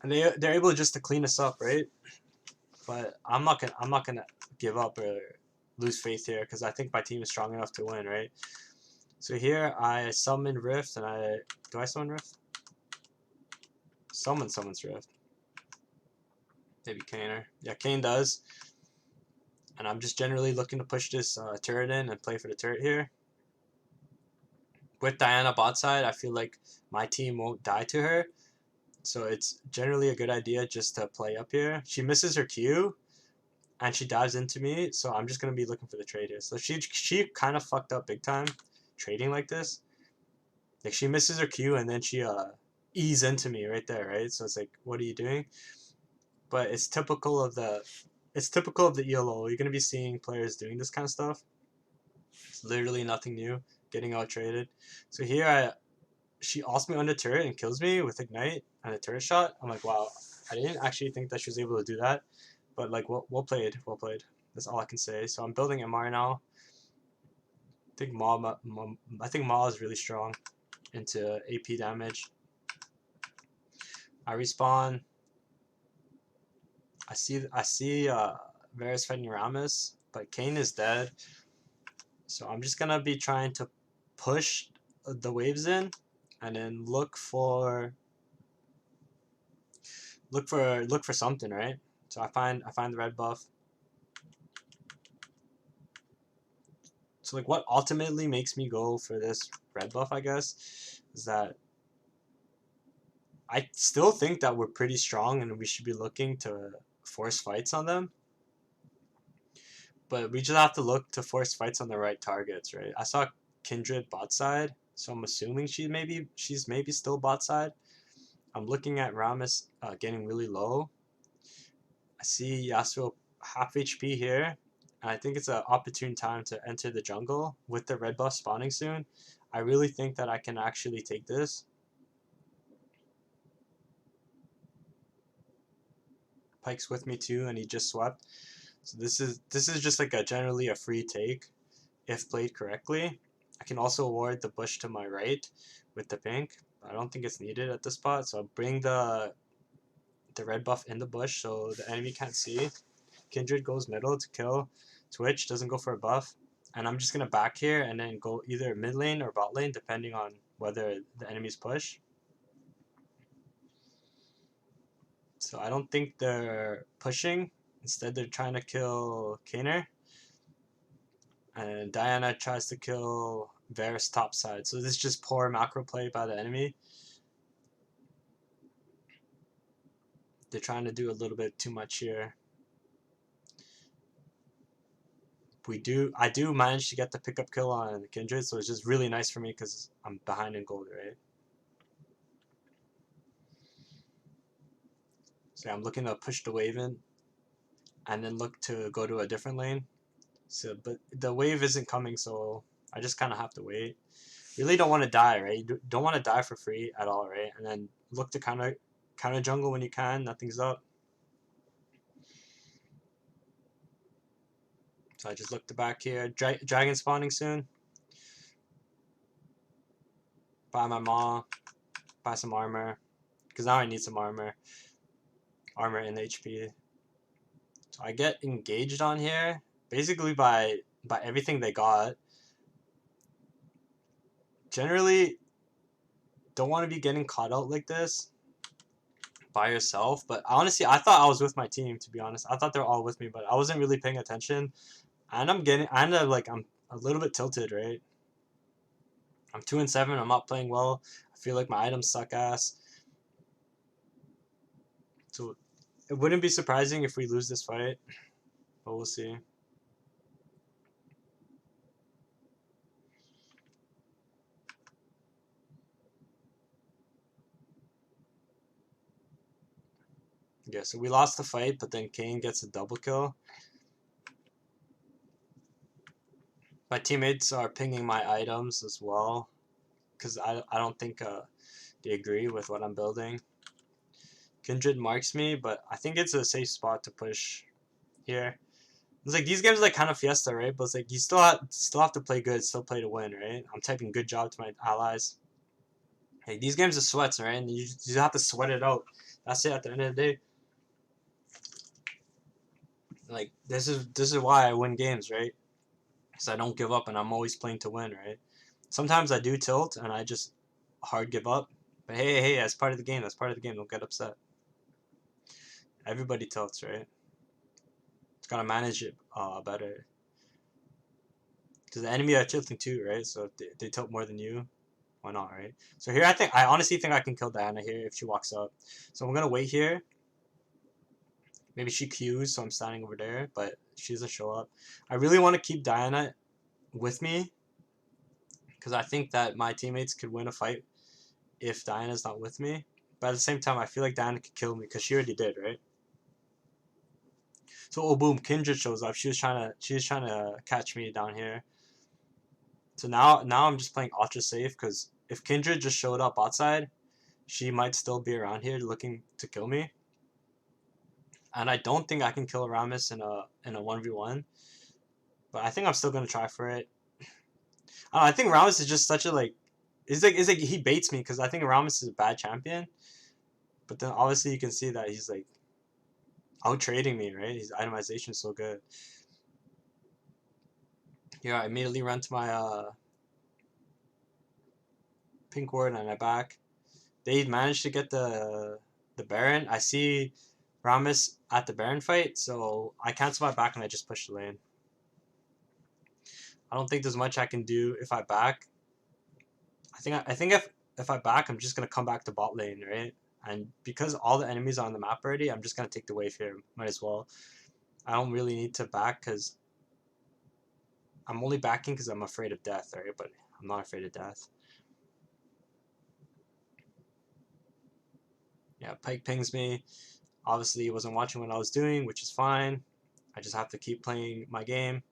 Speaker 1: and they're able just to clean us up, right? But I'm not gonna give up or lose faith here because I think my team is strong enough to win, right? So here I summon Rift, and do I summon Rift? Someone summons Rift. Maybe Kaner. Yeah, Kane does. And I'm just generally looking to push this turret in and play for the turret here. With Diana bot side, I feel like my team won't die to her. So it's generally a good idea just to play up here. She misses her Q, and she dives into me, so I'm just going to be looking for the trade here. So she kind of fucked up big time trading like this. Like, she misses her Q, and then she ease into me right there, right? So it's like, what are you doing? But it's typical of the ELO. You're going to be seeing players doing this kind of stuff. It's literally nothing new, getting out traded. So here she ults me under turret and kills me with Ignite and a turret shot. I'm like, wow, I didn't actually think that she was able to do that. But like, well played, well played. That's all I can say. So I'm building MR now. I think Maul is really strong into AP damage. I respawn. I see Varus fighting Rammus, but Kane is dead. So I'm just gonna be trying to push the waves in, and then look for something, right? So I find the red buff. So like, what ultimately makes me go for this red buff, I guess, is that I still think that we're pretty strong and we should be looking to force fights on them. But we just have to look to force fights on the right targets, right? I saw Kindred bot side, so I'm assuming she's maybe still bot side. I'm looking at Rammus getting really low. I see Yasuo half HP here, and I think it's an opportune time to enter the jungle with the red buff spawning soon. I really think that I can actually take this. Pyke's with me too, and he just swept. So this is just like generally a free take if played correctly. I can also ward the bush to my right with the pink. I don't think it's needed at this spot, so I'll bring the red buff in the bush so the enemy can't see. Kindred goes middle to kill. Twitch doesn't go for a buff. And I'm just going to back here and then go either mid lane or bot lane depending on whether the enemies push. So I don't think they're pushing. Instead, they're trying to kill Kaner. And Diana tries to kill Varus top side. So this is just poor macro play by the enemy. They're trying to do a little bit too much here. I do manage to get the pickup kill on Kindred, so it's just really nice for me because I'm behind in gold, right? So I'm looking to push the wave in and then look to go to a different lane. So, but the wave isn't coming, so I just kind of have to wait. Really don't want to die, right? You don't want to die for free at all, right? And then look to counter jungle when you can. Nothing's up. So I just look to back here. Dragon spawning soon. Buy my maw. Buy some armor. Because now I need some armor. Armor and HP. So I get engaged on here. Basically by everything they got. Generally, don't want to be getting caught out like this by yourself. But honestly, I thought I was with my team, to be honest. I thought they were all with me, but I wasn't really paying attention. And I'm a little bit tilted, right? I'm 2-7. I'm not playing well. I feel like my items suck ass. So it wouldn't be surprising if we lose this fight, but we'll see. Yeah, so we lost the fight, but then Kane gets a double kill. My teammates are pinging my items as well, because I don't think they agree with what I'm building. Kindred marks me, but I think it's a safe spot to push here. It's like these games are like kind of Fiesta, right? But it's like you still have to play good, still play to win, right? I'm typing good job to my allies. Hey, these games are sweats, right? And you have to sweat it out. That's it at the end of the day. Like, this is why I win games, right? Because I don't give up and I'm always playing to win, right? Sometimes I do tilt and I just hard give up. But hey, that's part of the game. That's part of the game. Don't get upset. Everybody tilts, right? It's gotta manage it better. Because the enemy are tilting too, right? So if they tilt more than you, why not, right? So here I honestly think I can kill Diana here if she walks up. So I'm gonna wait here. Maybe she queues, so I'm standing over there, but she doesn't show up. I really want to keep Diana with me because I think that my teammates could win a fight if Diana's not with me. But at the same time, I feel like Diana could kill me because she already did, right? So oh boom, Kindred shows up. She was trying to catch me down here. So now I'm just playing ultra safe because if Kindred just showed up outside, she might still be around here looking to kill me. And I don't think I can kill Aramis in a 1v1. But I think I'm still gonna try for it. I think Aramis is just such a like it's like he baits me because I think Aramis is a bad champion. But then obviously you can see that he's like out trading me, right? His itemization is so good. Yeah, I immediately run to my pink ward and I back. They managed to get the Baron. I see Ramus at the Baron fight, so I cancel my back and I just push the lane. I don't think there's much I can do if I back. I think if I back, I'm just gonna come back to bot lane, right? And because all the enemies are on the map already, I'm just gonna take the wave here. Might as well. I don't really need to back because I'm only backing because I'm afraid of death, right? But I'm not afraid of death. Yeah, Pike pings me. Obviously, he wasn't watching what I was doing, which is fine. I just have to keep playing my game.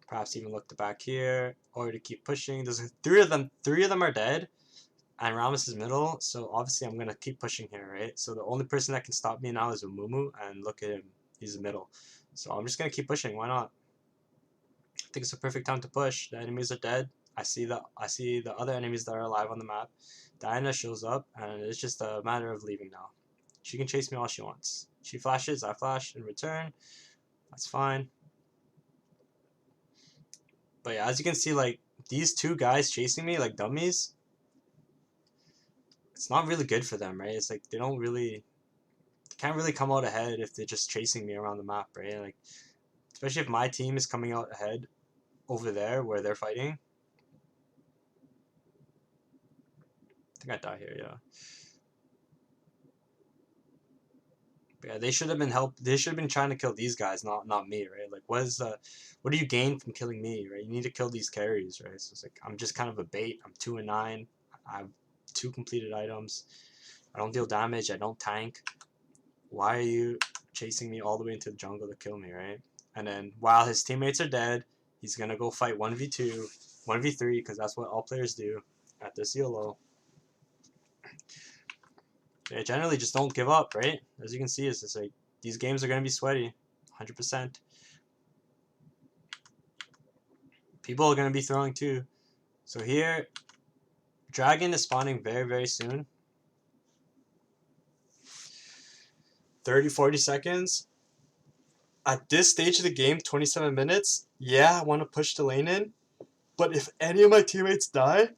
Speaker 1: Perhaps even look to back here or to keep pushing. There's three of them. Three of them are dead, and Ramos is middle. So obviously, I'm gonna keep pushing here, right? So the only person that can stop me now is Umumu, and look at him. He's the middle. So I'm just gonna keep pushing. Why not? I think it's a perfect time to push. The enemies are dead. I see the other enemies that are alive on the map. Diana shows up, and it's just a matter of leaving now. She can chase me all she wants. She flashes, I flash in return. That's fine. But yeah, as you can see, like, these two guys chasing me like dummies, it's not really good for them, right? It's like they can't really come out ahead if they're just chasing me around the map, right? Like, especially if my team is coming out ahead over there where they're fighting. I think I die here, yeah. But yeah, they should have been They should have been trying to kill these guys, not me, right? Like, what do you gain from killing me, right? You need to kill these carries, right? So it's like I'm just kind of a bait. I'm 2-9. I have 2 completed items. I don't deal damage. I don't tank. Why are you chasing me all the way into the jungle to kill me, right? And then while his teammates are dead, he's gonna go fight 1v2, 1v3, because that's what all players do at this YOLO. They generally just don't give up, right? As you can see, it's just like these games are gonna be sweaty, 100%. People are gonna be throwing too. So here, Dragon is spawning very soon. 30-40 seconds. At this stage of the game, 27 minutes, yeah, I want to push the lane in, but if any of my teammates die,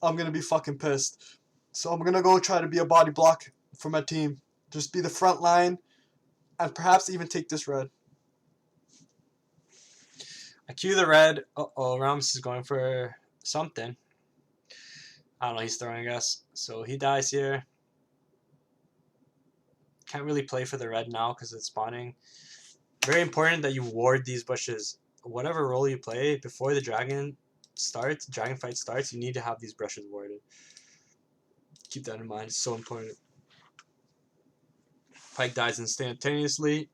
Speaker 1: I'm going to be fucking pissed. So I'm going to go try to be a body block for my team. Just be the front line and perhaps even take this red. I cue the red. Uh-oh, Rams is going for something. I don't know, he's throwing us. So he dies here. Can't really play for the red now because it's spawning. Very important that you ward these bushes. Whatever role you play, before the dragon fight starts, you need to have these brushes warded. Keep that in mind, it's so important. Pike dies instantaneously.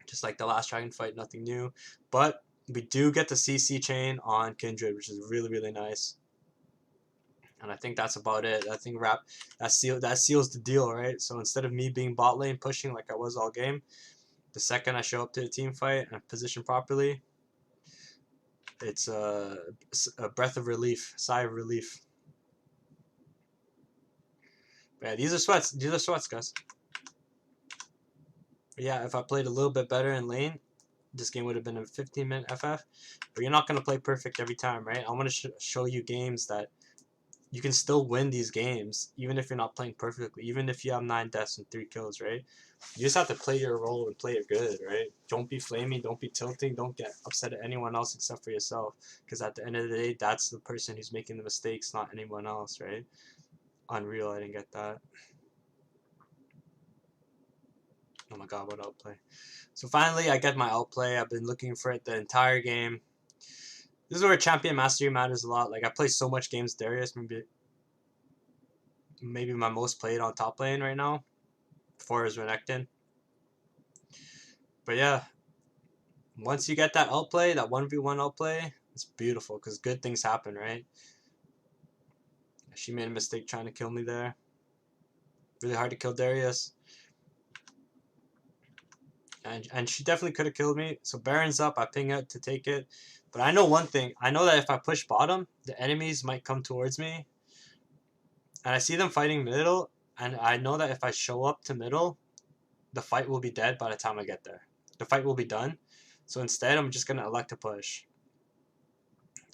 Speaker 1: Just like the last dragon fight, nothing new. But we do get the CC chain on Kindred, which is really nice. And I think that's about it. I think that seals the deal, right? So instead of me being bot lane pushing like I was all game, the second I show up to a team fight and position properly, it's a breath of relief, sigh of relief. Yeah, these are sweats. These are sweats, guys. But yeah, if I played a little bit better in lane, this game would have been a 15-minute FF. But you're not going to play perfect every time, right? I want to show you games that you can still win these games, even if you're not playing perfectly, even if you have 9 deaths and 3 kills, right? You just have to play your role and play it good, right? Don't be flaming, don't be tilting, don't get upset at anyone else except for yourself. Because at the end of the day, that's the person who's making the mistakes, not anyone else, right? Unreal, I didn't get that. Oh my god, what outplay. So finally, I get my outplay. I've been looking for it the entire game. This is where champion mastery matters a lot. Like, I play so much games Darius, maybe my most played on top lane right now. 4 is Renekton. But yeah, once you get that outplay, that 1v1 outplay, it's beautiful because good things happen, right? She made a mistake trying to kill me there. Really hard to kill Darius. And she definitely could have killed me. So Baron's up, I ping it to take it. But I know one thing. I know that if I push bottom, the enemies might come towards me. And I see them fighting middle. And I know that if I show up to middle, the fight will be dead by the time I get there. The fight will be done. So instead, I'm just going to elect to push.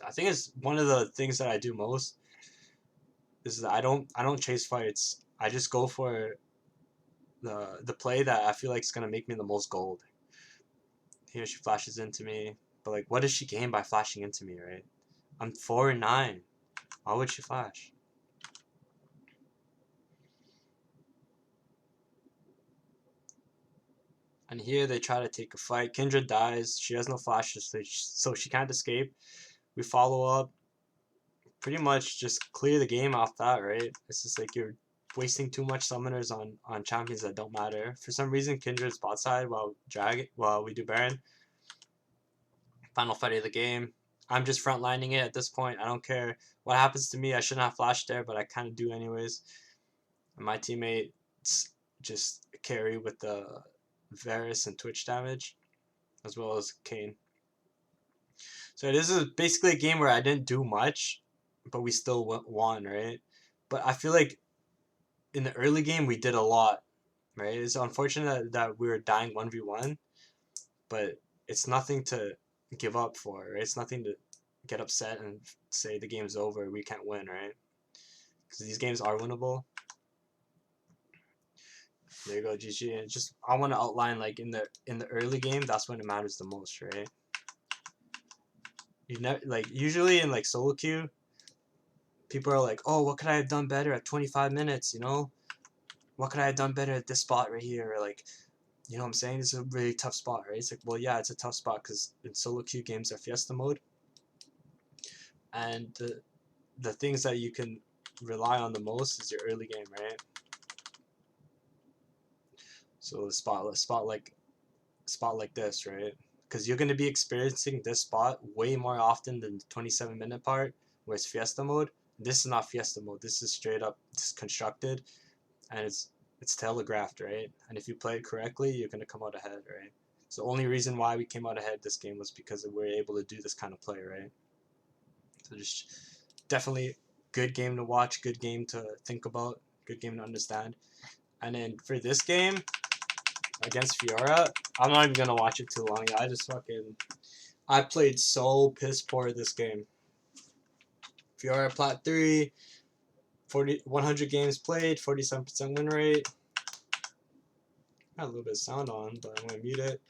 Speaker 1: I think it's one of the things that I do most is that I don't chase fights. I just go for the play that I feel like is gonna make me the most gold. Here she flashes into me, but like, what does she gain by flashing into me, right? I'm 4-9. Why would she flash? And here they try to take a fight. Kindred dies. She has no flashes, so she can't escape. We follow up. Pretty much just clear the game off that, right? It's just like you're wasting too much summoners on champions that don't matter. For some reason, Kindred's bot side while we do Baron. Final fight of the game. I'm just frontlining it at this point. I don't care what happens to me. I shouldn't have flashed there, but I kind of do anyways. And my teammates just carry with the Varus and Twitch damage, as well as Kane. So this is basically a game where I didn't do much, but we still won, right? But I feel like in the early game we did a lot, right? It's unfortunate that we were dying 1v1, but it's nothing to give up for, right? It's nothing to get upset and say the game's over, we can't win, right? Because these games are winnable. There you go, GG. And just I want to outline like in the early game, that's when it matters the most, right? You never like usually in like solo queue, people are like, oh, what could I have done better at 25 minutes? You know, what could I have done better at this spot right here? Or like, you know what I'm saying? This is a really tough spot, right? It's like, well, yeah, it's a tough spot because in solo queue games are Fiesta mode, and the things that you can rely on the most is your early game, right? So a spot like this, right? Because you're gonna be experiencing this spot way more often than the 27-minute part, where it's Fiesta mode. This is not Fiesta mode. This is straight up just constructed, and it's telegraphed, right? And if you play it correctly, you're gonna come out ahead, right? So the only reason why we came out ahead this game was because we were able to do this kind of play, right? So just definitely good game to watch, good game to think about, good game to understand. And then for this game against Fiora, I'm not even gonna watch it too long. Yeah, I played so piss poor this game. Fiora Plat 3, 100 games played, 47% win rate. Got a little bit of sound on, but I'm gonna mute it.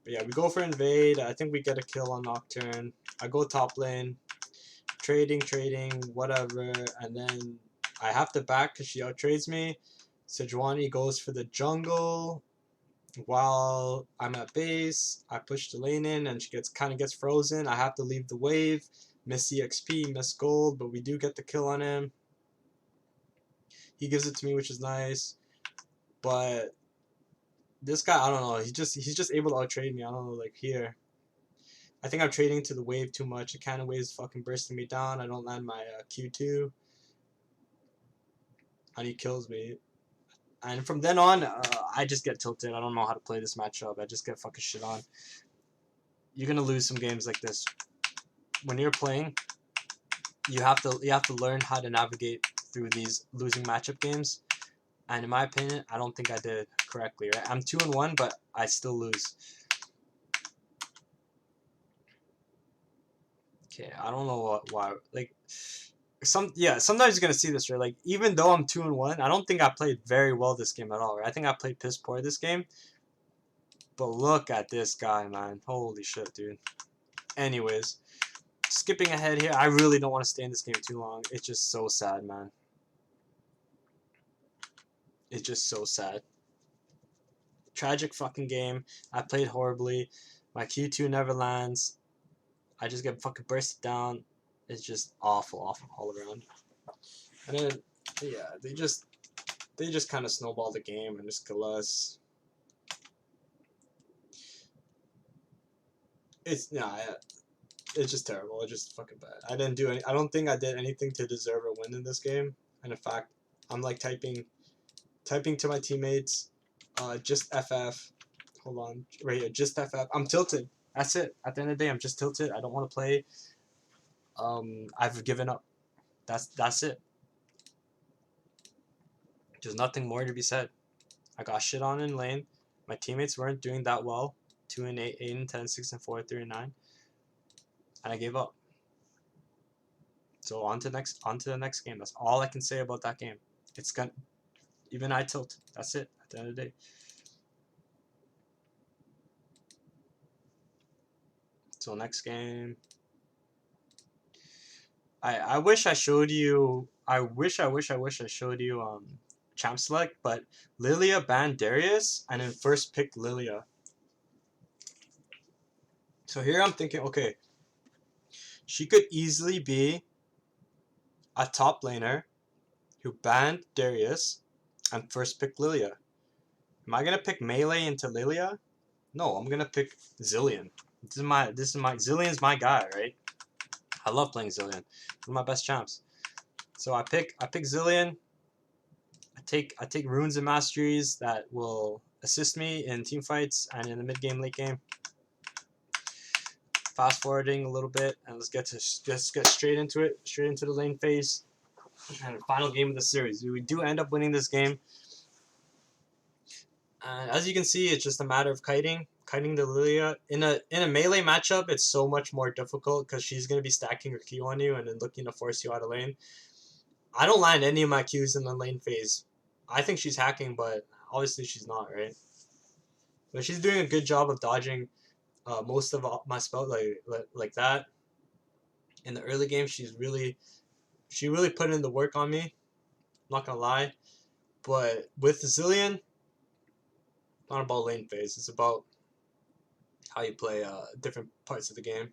Speaker 1: But yeah, we go for invade. I think we get a kill on Nocturne. I go top lane, trading, whatever, and then I have to back because she out trades me. Sejuani goes for the jungle. While I'm at base, I push the lane in, and she kind of gets frozen. I have to leave the wave, miss EXP, miss gold, but we do get the kill on him. He gives it to me, which is nice, but this guy, I don't know. He's just able to out trade me. I don't know, like here. I think I'm trading to the wave too much. The cannon wave is fucking bursting me down. I don't land my Q2, and he kills me. And from then on, I just get tilted. I don't know how to play this matchup. I just get fucking shit on. You're gonna lose some games like this. When you're playing, you have to learn how to navigate through these losing matchup games. And in my opinion, I don't think I did correctly, right? I'm 2-1, but I still lose. Okay, I don't know why. Like, sometimes you're gonna see this, right? Like, even though I'm 2-1, I don't think I played very well this game at all, right? I think I played piss poor this game. But look at this guy, man. Holy shit, dude. Anyways, skipping ahead here, I really don't want to stay in this game too long. It's just so sad, man. It's just so sad. Tragic fucking game. I played horribly. My Q2 never lands. I just get fucking bursted down. It's just awful all around. And then, yeah, they just kind of snowball the game and just kill us. It's just terrible. It's just fucking bad. I don't think I did anything to deserve a win in this game. And in fact, I'm like typing to my teammates, just FF. Hold on, right here, just FF. I'm tilted. That's it. At the end of the day, I'm just tilted. I don't want to play. I've given up. That's it. There's nothing more to be said. I got shit on in lane. My teammates weren't doing that well. 2 and 8, 8 and 10, 6 and 4, 3 and 9. And I gave up. So on to the next game. That's all I can say about that game. It's gonna even I tilt. That's it. At the end of the day. So next game. I wish I showed you. I wish I showed you champ select, but Lilia banned Darius and then first picked Lilia. So here I'm thinking, okay, she could easily be a top laner who banned Darius and first picked Lilia. Am I gonna pick melee into Lilia? No, I'm gonna pick Zilean. This is my Zilean's my guy, right? I love playing Zilean. One of my best champs. So I pick Zilean. I take runes and masteries that will assist me in team fights and in the mid game, late game. Fast forwarding a little bit, and let's get straight into it, straight into the lane phase, and the final game of the series. We do end up winning this game, and as you can see, it's just a matter of kiting the Lilia. In a melee matchup, it's so much more difficult because she's gonna be stacking her Q on you and then looking to force you out of lane. I don't land any of my Qs in the lane phase. I think she's hacking, but obviously she's not, right? But she's doing a good job of dodging most of my spells like that. In the early game, she really put in the work on me. I'm not gonna lie, but with Zilean, not about lane phase. It's about how you play different parts of the game.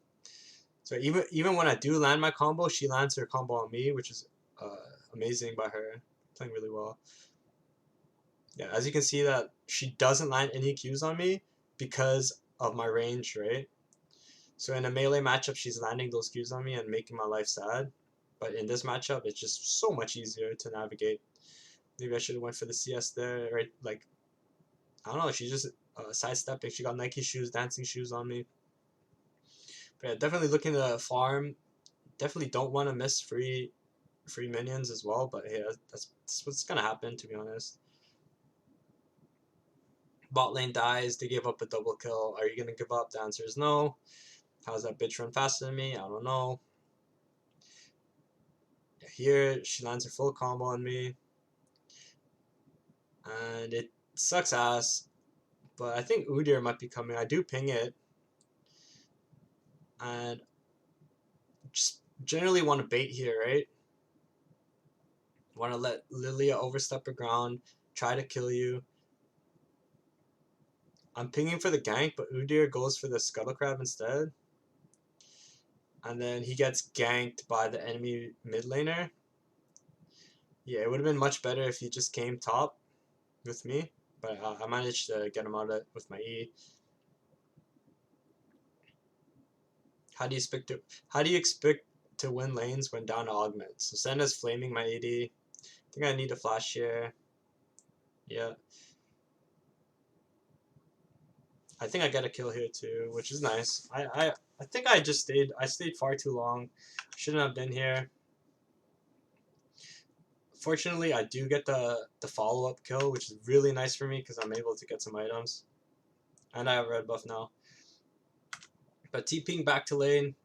Speaker 1: So even when I do land my combo, she lands her combo on me, which is amazing by her. Playing really well. Yeah, as you can see that she doesn't land any Qs on me because of my range, right? So in a melee matchup, she's landing those Qs on me and making my life sad. But in this matchup, it's just so much easier to navigate. Maybe I should have went for the CS there, right? Like, I don't know. She's just sidestepping. She got Nike shoes, dancing shoes on me. But yeah, definitely looking to farm. Definitely don't want to miss free minions as well. But yeah, that's what's gonna happen, to be honest. Bot lane dies. They gave up a double kill. Are you gonna give up? The answer is no. How's that bitch run faster than me? I don't know. Here, she lands her full combo on me. And it sucks ass. But I think Udyr might be coming. I do ping it. And just generally want to bait here, right? Want to let Lilia overstep her ground. Try to kill you. I'm pinging for the gank, but Udyr goes for the Scuttle Crab instead. And then he gets ganked by the enemy mid laner. Yeah, it would have been much better if he just came top with me. But I managed to get him out of it with my E. How do you expect to win lanes when down to augment? So Senna's flaming my AD. I think I need a flash here. Yeah. I think I got a kill here too, which is nice. I think I stayed far too long. Shouldn't have been here. Fortunately, I do get the follow-up kill, which is really nice for me because I'm able to get some items. And I have red buff now. But TPing back to lane,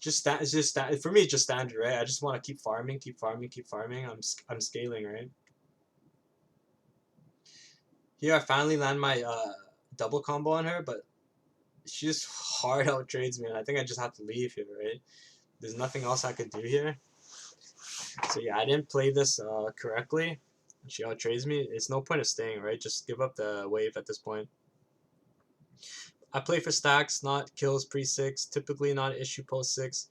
Speaker 1: for me, it's just standard, right? I just want to keep farming, keep farming, keep farming. I'm scaling, right? Here I finally land my double combo on her, but she just hard out trades me, and I think I just have to leave here, right? There's nothing else I could do here. So yeah, I didn't play this correctly. She out trades me. It's no point of staying, right? Just give up the wave at this point. I play for stacks, not kills pre-6. Typically not an issue post-6.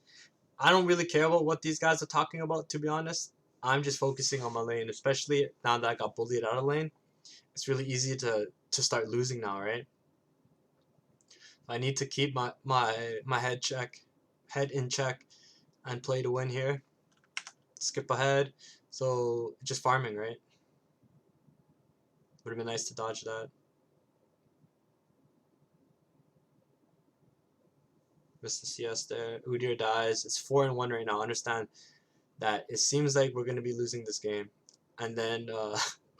Speaker 1: I don't really care about what these guys are talking about, to be honest. I'm just focusing on my lane, especially now that I got bullied out of lane. It's really easy to start losing now, right? I need to keep my head in check, and play to win here. Skip ahead. So just farming, right? Would have been nice to dodge that. Missed the CS there. Udyr dies. It's 4-1 right now. Understand that it seems like we're gonna be losing this game, and then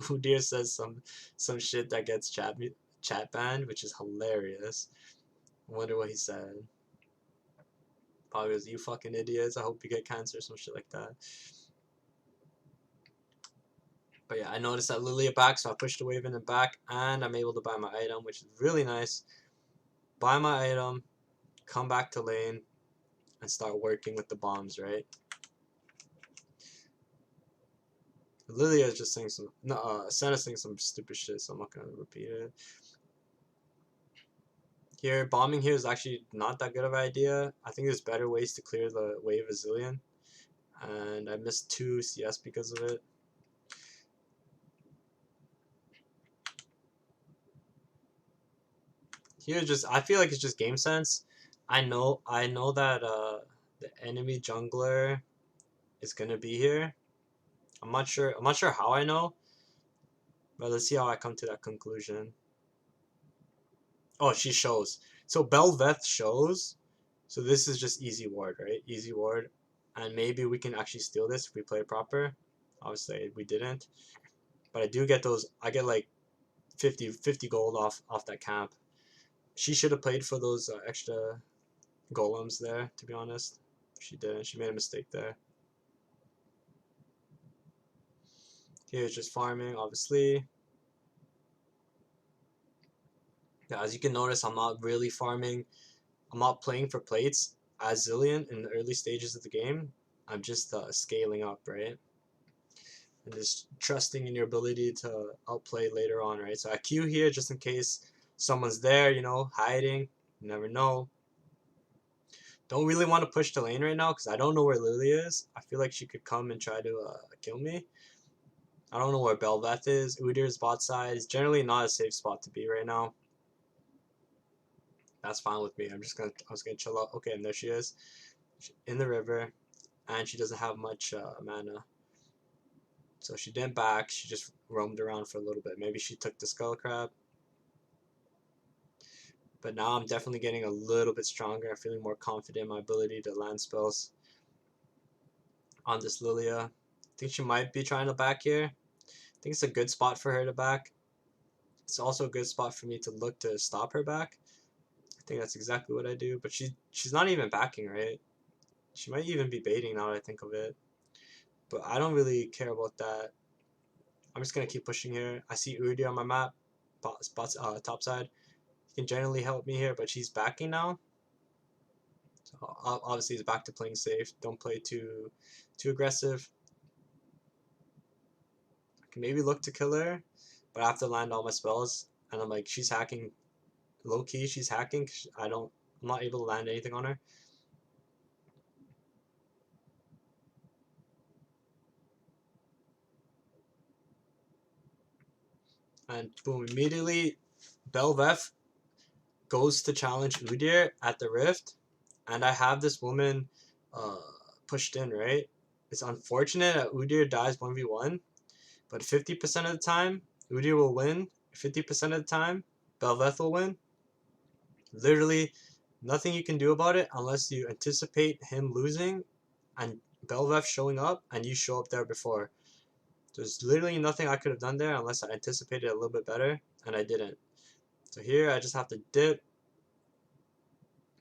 Speaker 1: Udyr says some shit that gets chat banned, which is hilarious. I wonder what he said. Probably was, "You fucking idiots. I hope you get cancer," some shit like that. But yeah, I noticed that Lilia back, so I pushed the wave in and back, and I'm able to buy my item, which is really nice. Buy my item, come back to lane, and start working with the bombs, right? Lilia is just saying some, no, Senna's saying some stupid shit, so I'm not gonna repeat it. Here, bombing here is actually not that good of an idea. I think there's better ways to clear the wave of Zilean, and I missed 2 CS because of it. Here, just I feel like it's just game sense. I know that the enemy jungler is gonna be here. I'm not sure how I know, but let's see how I come to that conclusion. Oh, she shows. So Belveth shows. So this is just easy ward, right? Easy ward. And maybe we can actually steal this if we play proper. Obviously, we didn't. But I do get those. I get like 50 gold off that camp. She should have played for those extra golems there, to be honest. She didn't. She made a mistake there. Here's just farming, obviously. Yeah, as you can notice, I'm not really farming. I'm not playing for plates as Zilean in the early stages of the game. I'm just scaling up, right? And just trusting in your ability to outplay later on, right? So I queue here just in case someone's there, you know, hiding. You never know. Don't really want to push the lane right now because I don't know where Lily is. I feel like she could come and try to kill me. I don't know where Belveth is. Udyr's bot side is generally not a safe spot to be right now. That's fine with me. I was gonna chill out. Okay, and there she is, in the river, and she doesn't have much mana. So she didn't back. She just roamed around for a little bit. Maybe she took the skull crab. But now I'm definitely getting a little bit stronger. I'm feeling more confident in my ability to land spells on this Lilia. I think she might be trying to back here. I think it's a good spot for her to back. It's also a good spot for me to look to stop her back. I think that's exactly what I do. But she's not even backing, right? She might even be baiting now that I think of it. But I don't really care about that. I'm just going to keep pushing here. I see Uri on my map, top side. He can generally help me here, but she's backing now. So obviously, he's back to playing safe. Don't play too aggressive. I can maybe look to kill her, but I have to land all my spells. And I'm like, she's hacking. Low key, she's hacking. I'm not able to land anything on her. And boom, immediately, Belveth goes to challenge Udyr at the Rift, and I have this woman uh, pushed in, right? It's unfortunate that Udyr dies 1v1, but 50% of the time, Udyr will win. 50% of the time, Belveth will win. Literally, nothing you can do about it unless you anticipate him losing and Belveth showing up and you show up there before. There's literally nothing I could have done there unless I anticipated a little bit better, and I didn't. So here I just have to dip.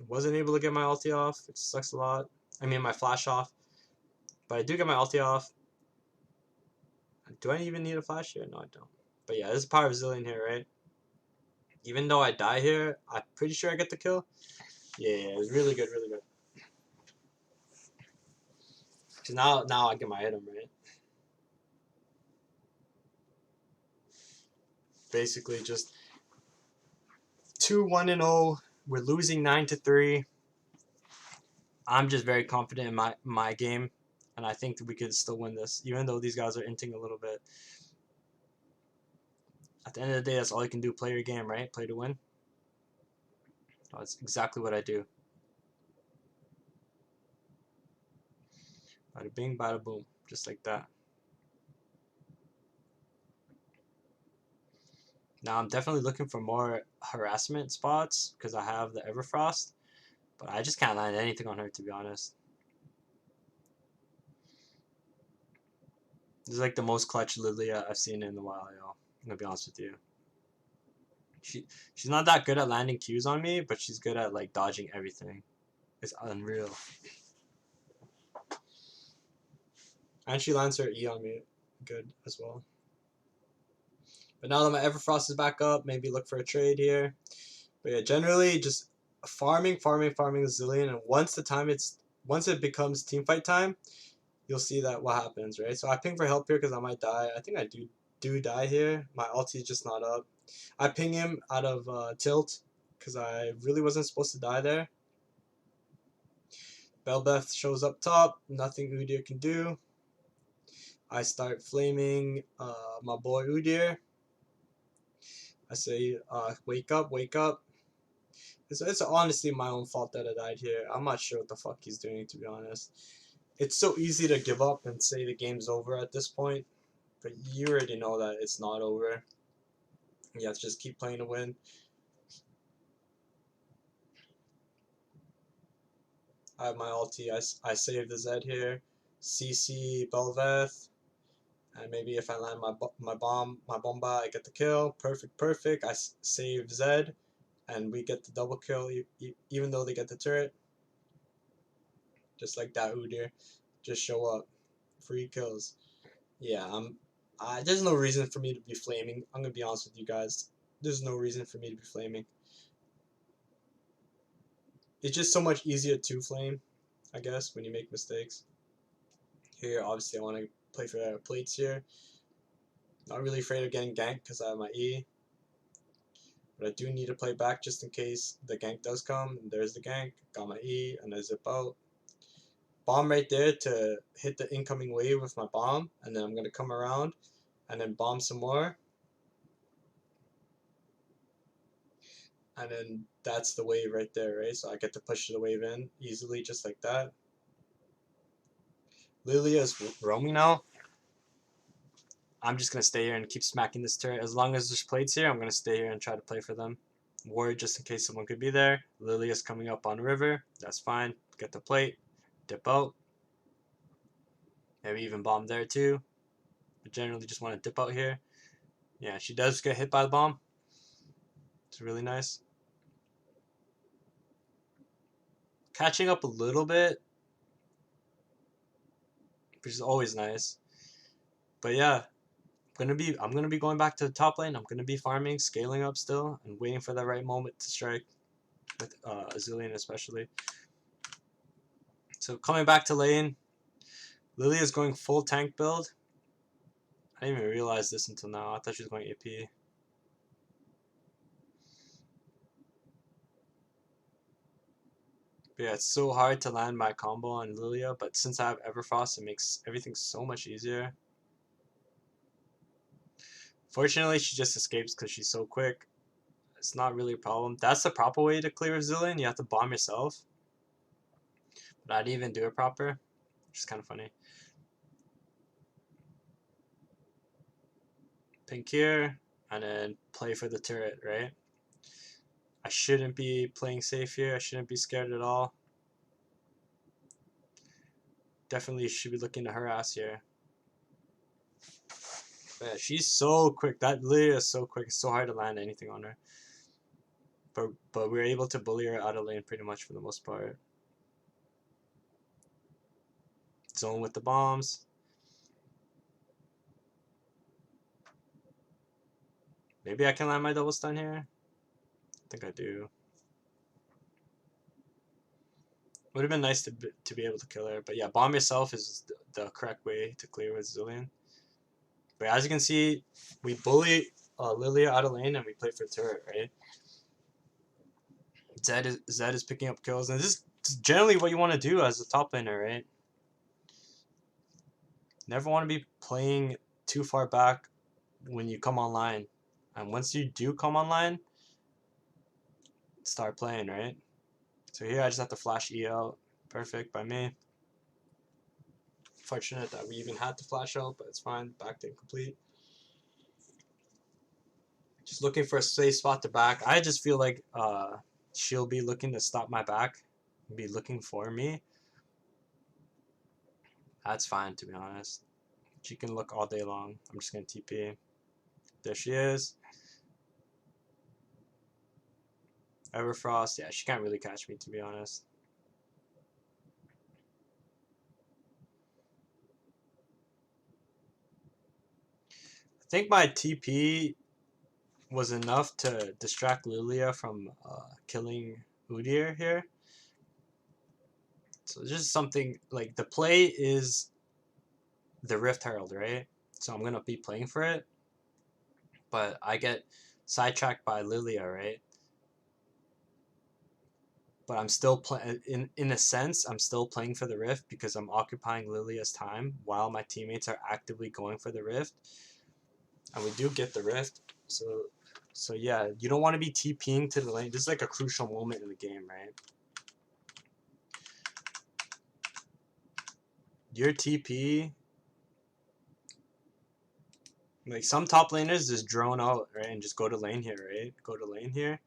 Speaker 1: Wasn't able to get my ulti off, which sucks a lot. I mean my flash off. But I do get my ulti off. Do I even need a flash here? No, I don't. But yeah, this is power of Zilean here, right? Even though I die here, I'm pretty sure I get the kill. Yeah, it was really good, really good. Cause now I get my item, right? Basically just 2-1-0. We're losing 9-3. I'm just very confident in my game, and I think that we could still win this, even though these guys are inting a little bit. At the end of the day, that's all you can do. Play your game, right? Play to win. That's exactly what I do. Bada bing, bada boom. Just like that. Now I'm definitely looking for more harassment spots because I have the Everfrost, but I just can't land anything on her, to be honest. This is like the most clutch Lilia I've seen in a while, yo. I'm gonna be honest with you. She's not that good at landing Qs on me, but she's good at like dodging everything. It's unreal. And she lands her E on me good as well. But now that my Everfrost is back up, maybe look for a trade here. But yeah, generally just farming Zilean, and once it becomes teamfight time, you'll see that what happens, right? So I ping for help here because I might die. I think I do die here. My ulti is just not up. I ping him out of tilt because I really wasn't supposed to die there. Belbeth shows up top. Nothing Udyr can do. I start flaming my boy Udyr. I say, wake up, wake up. It's honestly my own fault that I died here. I'm not sure what the fuck he's doing, to be honest. It's so easy to give up and say the game's over at this point, but you already know that it's not over. You have to just keep playing to win. I have my ulti. I save the Zed here. CC Belveth. And maybe if I land my bomba, I get the kill. Perfect. I save Zed. And we get the double kill even though they get the turret. Just like that Udyr. Just show up. Free kills. Yeah, there's no reason for me to be flaming. I'm gonna be honest with you guys. There's no reason for me to be flaming. It's just so much easier to flame, I guess, when you make mistakes. Here, obviously, I want to play for plates here. Not really afraid of getting ganked because I have my E. But I do need to play back just in case the gank does come. There's the gank. Got my E, and I zip out. Bomb right there to hit the incoming wave with my bomb. And then I'm going to come around and then bomb some more. And then that's the wave right there, right? So I get to push the wave in easily just like that. Lilia is roaming now. I'm just going to stay here and keep smacking this turret. As long as there's plates here, I'm going to stay here and try to play for them. Worried just in case someone could be there. Lilia's coming up on river. That's fine. Get the plate. Dip out. Maybe even bomb there too. But generally just want to dip out here. Yeah, she does get hit by the bomb. It's really nice. Catching up a little bit, which is always nice. But yeah, I'm gonna be going back to the top lane. I'm gonna be farming, scaling up still, and waiting for the right moment to strike with Zilean especially. So coming back to lane, Lily is going full tank build. I didn't even realize this until now. I thought she was going AP. But yeah, it's so hard to land my combo on Lilia, but since I have Everfrost, it makes everything so much easier. Fortunately, she just escapes because she's so quick. It's not really a problem. That's the proper way to clear Zilean. You have to bomb yourself. But I didn't even do it proper, which is kind of funny. Pink here, and then play for the turret, right? I shouldn't be playing safe here. I shouldn't be scared at all. definitely should be looking to harass here. But yeah, she's so quick. That Lilia is so quick. It's so hard to land anything on her. But we were able to bully her out of lane pretty much for the most part. Zone with the bombs. Maybe I can land my double stun here. I think I do. Would have been nice to be able to kill her. But yeah, bomb yourself is the correct way to clear with Zilean. But as you can see, we bully Lilia out of lane and we play for turret, right? Zed is picking up kills, and this is generally what you want to do as a top laner, right? Never want to be playing too far back when you come online. And once you do come online, start playing, right? So here I just have to flash E out. Perfect by me. Fortunate that we even had to flash out, but it's fine. Backed incomplete. Just looking for a safe spot to back. I just feel like she'll be looking to stop my back. Be looking for me. That's fine, to be honest. She can look all day long. I'm just going to TP. There she is. Everfrost. Yeah, she can't really catch me, to be honest. I think my TP was enough to distract Lilia from killing Udyr here. So just something like the play is the Rift Herald, right? So I'm going to be playing for it. But I get sidetracked by Lilia, right? But I'm still playing. In a sense, I'm still playing for the Rift because I'm occupying Lilia's time while my teammates are actively going for the Rift, and we do get the Rift. So yeah, you don't want to be TPing to the lane. This is like a crucial moment in the game, right? Your TP, like some top laners just drone out, right, and just go to lane here, right? Go to lane here.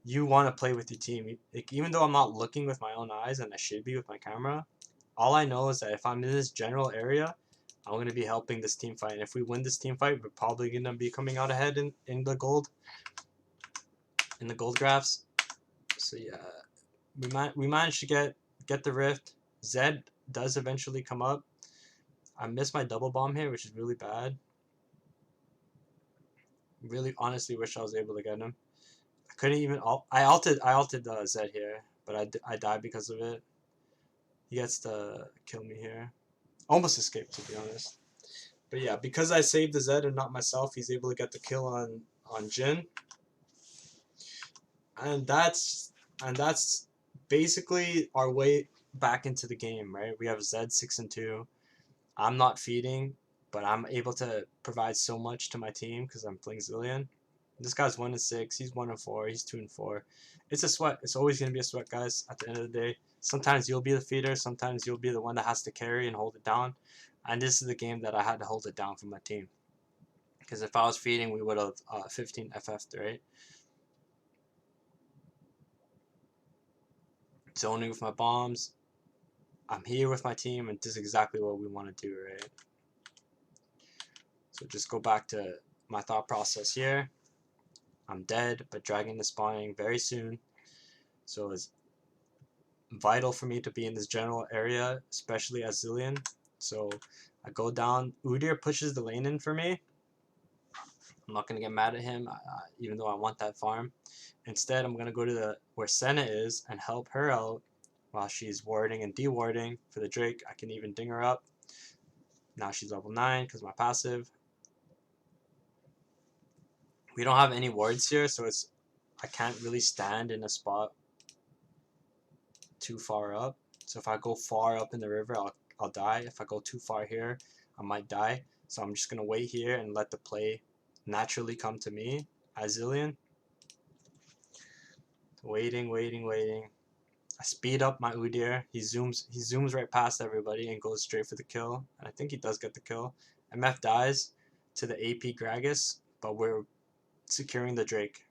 Speaker 1: You want to play with your team. Like, even though I'm not looking with my own eyes, and I should be with my camera, all I know is that if I'm in this general area, I'm going to be helping this team fight. And if we win this team fight, we're probably going to be coming out ahead in the gold graphs. So yeah, we managed to get the rift. Zed does eventually come up. I missed my double bomb here, which is really bad. Really honestly wish I was able to get him. I couldn't even I alted Zed here, but I died because of it. He gets to kill me here. Almost escaped, to be honest. But yeah, because I saved the Zed and not myself, he's able to get the kill on Jhin. And that's basically our way back into the game, right? We have Zed 6-2. I'm not feeding, but I'm able to provide so much to my team because I'm playing Zilean. This guy's 1-6. He's 1-4. He's 2-4. It's a sweat. It's always gonna be a sweat, guys. At the end of the day, sometimes you'll be the feeder. Sometimes you'll be the one that has to carry and hold it down. And this is the game that I had to hold it down for my team. Because if I was feeding, we would have 15 FF'd, right? Zoning with my bombs. I'm here with my team, and this is exactly what we want to do, right? So just go back to my thought process here. I'm dead, but dragon is spawning very soon. So it's vital for me to be in this general area, especially as Zilean. So I go down. Udyr pushes the lane in for me. I'm not going to get mad at him, even though I want that farm. Instead, I'm going to go to where Senna is and help her out while she's warding and dewarding for the Drake. I can even ding her up. Now she's level 9 because my passive. We don't have any wards here, so I can't really stand in a spot too far up. So if I go far up in the river, I'll die. If I go too far here, I might die. So I'm just going to wait here and let the play naturally come to me as Zilean. Waiting. I speed up my Udyr. He zooms right past everybody and goes straight for the kill. And I think he does get the kill. MF dies to the AP Gragas, but we're securing the Drake.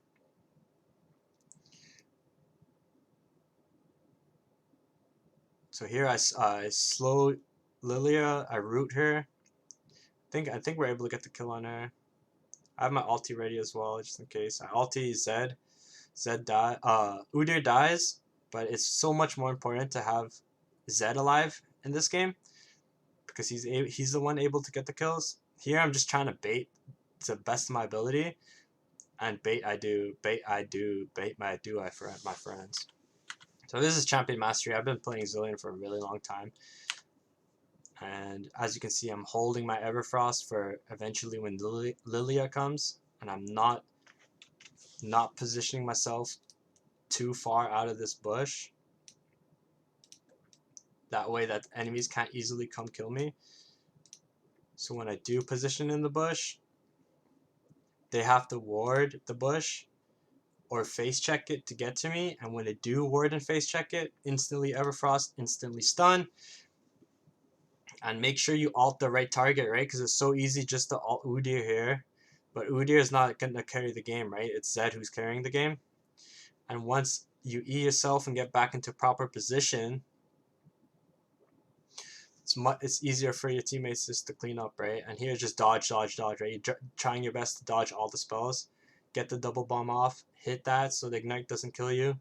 Speaker 1: So here I slow Lilia, I root her. I think we're able to get the kill on her. I have my ulti ready as well, just in case. I ulti Zed. Zed die. Udyr dies, but it's so much more important to have Zed alive in this game because he's the one able to get the kills. Here I'm just trying to bait to the best of my ability, and bait I do, bait I do, bait my do I for my friends. So this is Champion Mastery. I've been playing Zilean for a really long time. And as you can see, I'm holding my Everfrost for eventually when Lilia comes. And I'm not positioning myself too far out of this bush. That way that enemies can't easily come kill me. So when I do position in the bush, they have to ward the bush or face check it to get to me. And when they do ward and face check it, instantly Everfrost, instantly stun. And make sure you ult the right target, right? Because it's so easy just to ult Udyr here. But Udyr is not going to carry the game, right? It's Zed who's carrying the game. And once you E yourself and get back into proper position, it's easier for your teammates just to clean up, right? And here, just dodge, right? You're trying your best to dodge all the spells. Get the double bomb off. Hit that so the ignite doesn't kill you.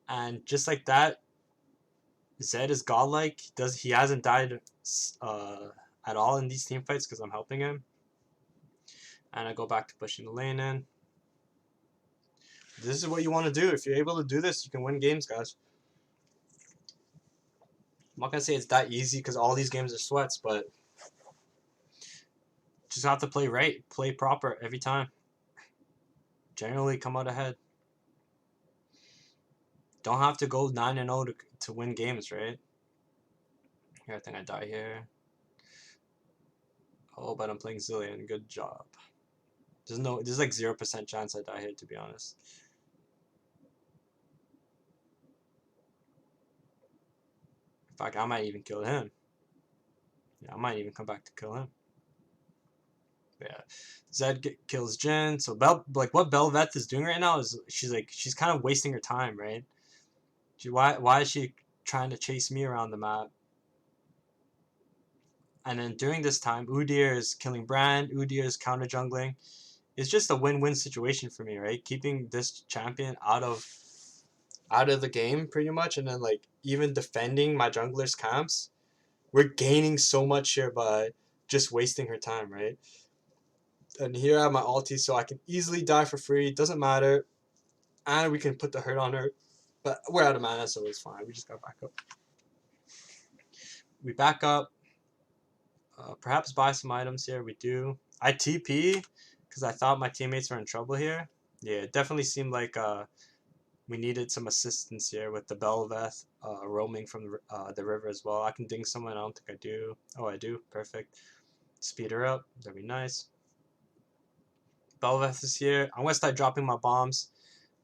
Speaker 1: And just like that, Zed is godlike. He hasn't died at all in these team fights because I'm helping him. And I go back to pushing the lane in. This is what you want to do. If you're able to do this, you can win games, guys. I'm not going to say it's that easy because all these games are sweats, but just have to play right, play proper every time. Generally come out ahead. Don't have to go 9-0 to win games, right? Here, I think I die here. Oh, but I'm playing Zilean. Good job. There's like 0% chance I die here, to be honest. In fact, I might even kill him. Yeah, I might even come back to kill him. Yeah, Zed kills Jin. So what Bel'Veth is doing right now is she's kind of wasting her time, right? Why is she trying to chase me around the map? And then during this time, Udyr is killing Brand. Udyr is counter jungling. It's just a win-win situation for me, right? Keeping this champion out of the game pretty much, and then like even defending my jungler's camps. We're gaining so much here by just wasting her time, right? And here I have my ulti, so I can easily die for free. It doesn't matter. And we can put the hurt on her. But we're out of mana, so it's fine. We just got back up. We back up. Perhaps buy some items here. We do. I TP because I thought my teammates were in trouble here. Yeah, it definitely seemed like we needed some assistance here with the Bel'Veth roaming from the river as well. I can ding someone. I don't think I do. Oh, I do. Perfect. Speed her up. That'd be nice. Bel'Veth is here. I'm going to start dropping my bombs.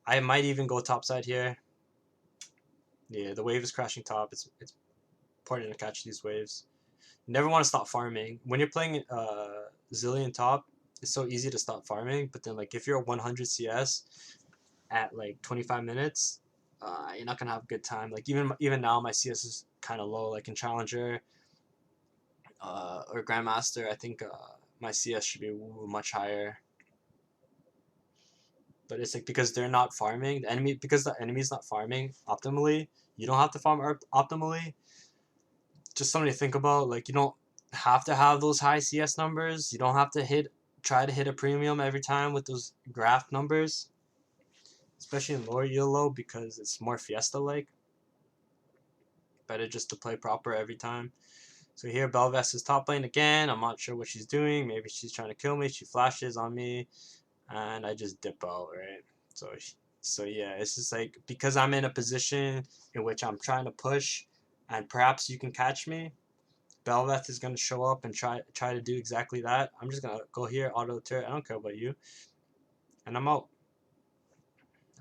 Speaker 1: I might even go topside here. Yeah, the wave is crashing top. It's important to catch these waves. You never want to stop farming. When you're playing Zilean top, it's so easy to stop farming. But then, like, if you're 100 CS at like 25 minutes, you're not gonna have a good time. Like even now, my CS is kind of low. Like in Challenger or Grandmaster, I think my CS should be much higher. But it's like because they're not farming, because the enemy's not farming optimally, you don't have to farm optimally. Just something to think about. Like you don't have to have those high CS numbers. You don't have to try to hit a premium every time with those graph numbers. Especially in lower elo because it's more Fiesta like. Better just to play proper every time. So here Bel'Veth is top lane again. I'm not sure what she's doing. Maybe she's trying to kill me. She flashes on me. And I just dip out, right? So yeah, it's just like because I'm in a position in which I'm trying to push, and perhaps you can catch me. Bel'Veth is gonna show up and try to do exactly that. I'm just gonna go here, auto turret. I don't care about you, and I'm out.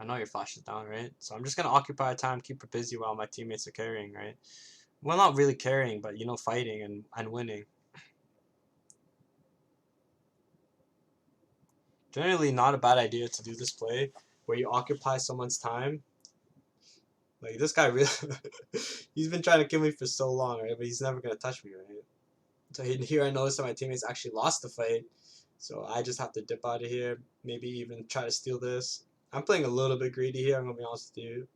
Speaker 1: I know your flash is down, right? So I'm just gonna occupy time, keep her busy while my teammates are carrying, right? Well, not really carrying, but fighting and winning. Generally, not a bad idea to do this play where you occupy someone's time Like this guy really, he's been trying to kill me for so long, right? But he's never gonna touch me, right? So here I noticed that my teammates actually lost the fight, so I just have to dip out of here. Maybe even try to steal this. I'm playing a little bit greedy here. I'm gonna be honest with you.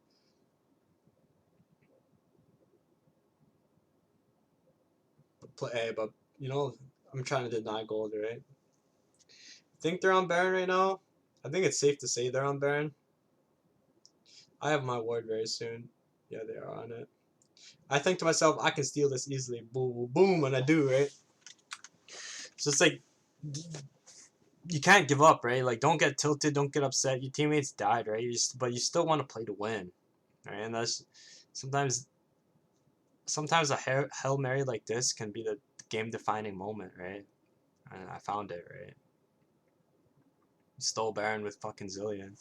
Speaker 1: But you know, I'm trying to deny gold, right? Think they're on Baron right now. I think it's safe to say they're on Baron. I have my ward very soon. Yeah, they are on it. I think to myself, I can steal this easily. Boom, boom, boom, and I do, right? So it's like you can't give up, right? Like don't get tilted, don't get upset. Your teammates died, right? But you still want to play to win, right? And that's sometimes a Hail Mary like this can be the game defining moment, right? And I found it, right? Stole Baron with fucking Zilean.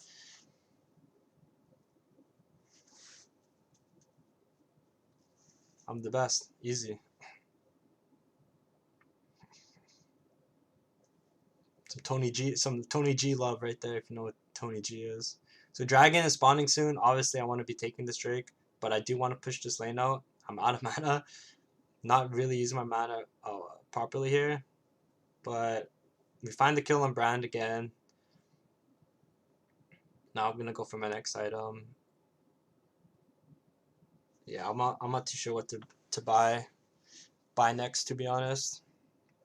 Speaker 1: I'm the best. Easy. Some Tony G love right there if you know what Tony G is. So Dragon is spawning soon. Obviously I want to be taking this Drake, but I do want to push this lane out. I'm out of mana. Not really using my mana properly here. But we find the kill on Brand again. Now I'm gonna go for my next item. Yeah, I'm not too sure what to buy next, to be honest.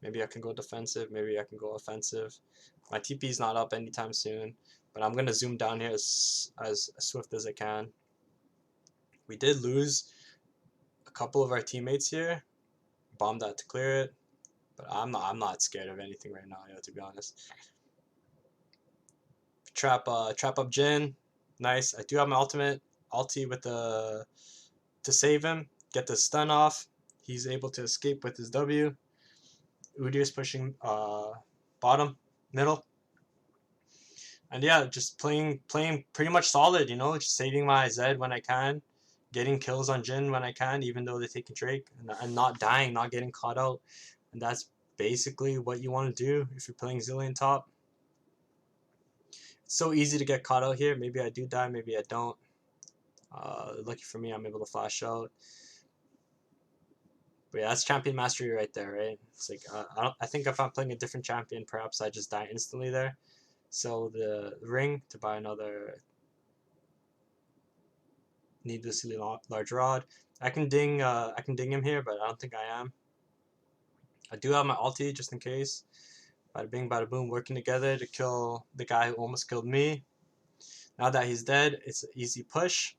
Speaker 1: Maybe I can go defensive, maybe I can go offensive. My TP is not up anytime soon, but I'm gonna zoom down here as swift as I can. We did lose a couple of our teammates here. Bombed out to clear it, but I'm not scared of anything right now, to be honest. Trap up Jin. Nice. I do have my ulti with the to save him, get the stun off. He's able to escape with his W. Udir's pushing bottom, middle. And yeah, just playing pretty much solid, just saving my Zed when I can, getting kills on Jin when I can, even though they're taking Drake, and not dying, not getting caught out. And that's basically what you want to do if you're playing Zilean top. It's so easy to get caught out here. Maybe I do die, maybe I don't. Lucky for me, I'm able to flash out. But yeah, that's champion mastery right there, right? It's like I think if I'm playing a different champion, perhaps I just die instantly there. So the ring to buy another needlessly large rod. I can ding him here, but I don't think I am. I do have my ulti just in case. Bada bing, bada boom, working together to kill the guy who almost killed me. Now that he's dead, it's an easy push.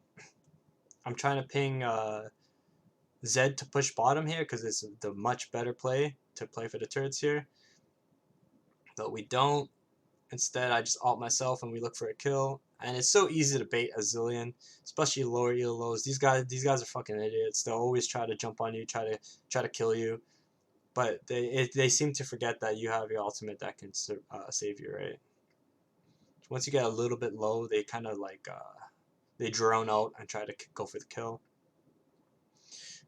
Speaker 1: I'm trying to ping Zed to push bottom here because it's the much better play to play for the turrets here. But we don't. Instead, I just ult myself and we look for a kill. And it's so easy to bait a Zilean, especially lower ELOs. These guys are fucking idiots. They'll always try to jump on you, try to kill you. But they seem to forget that you have your ultimate that can save you, right? Once you get a little bit low, they kind of like they drone out and try to go for the kill.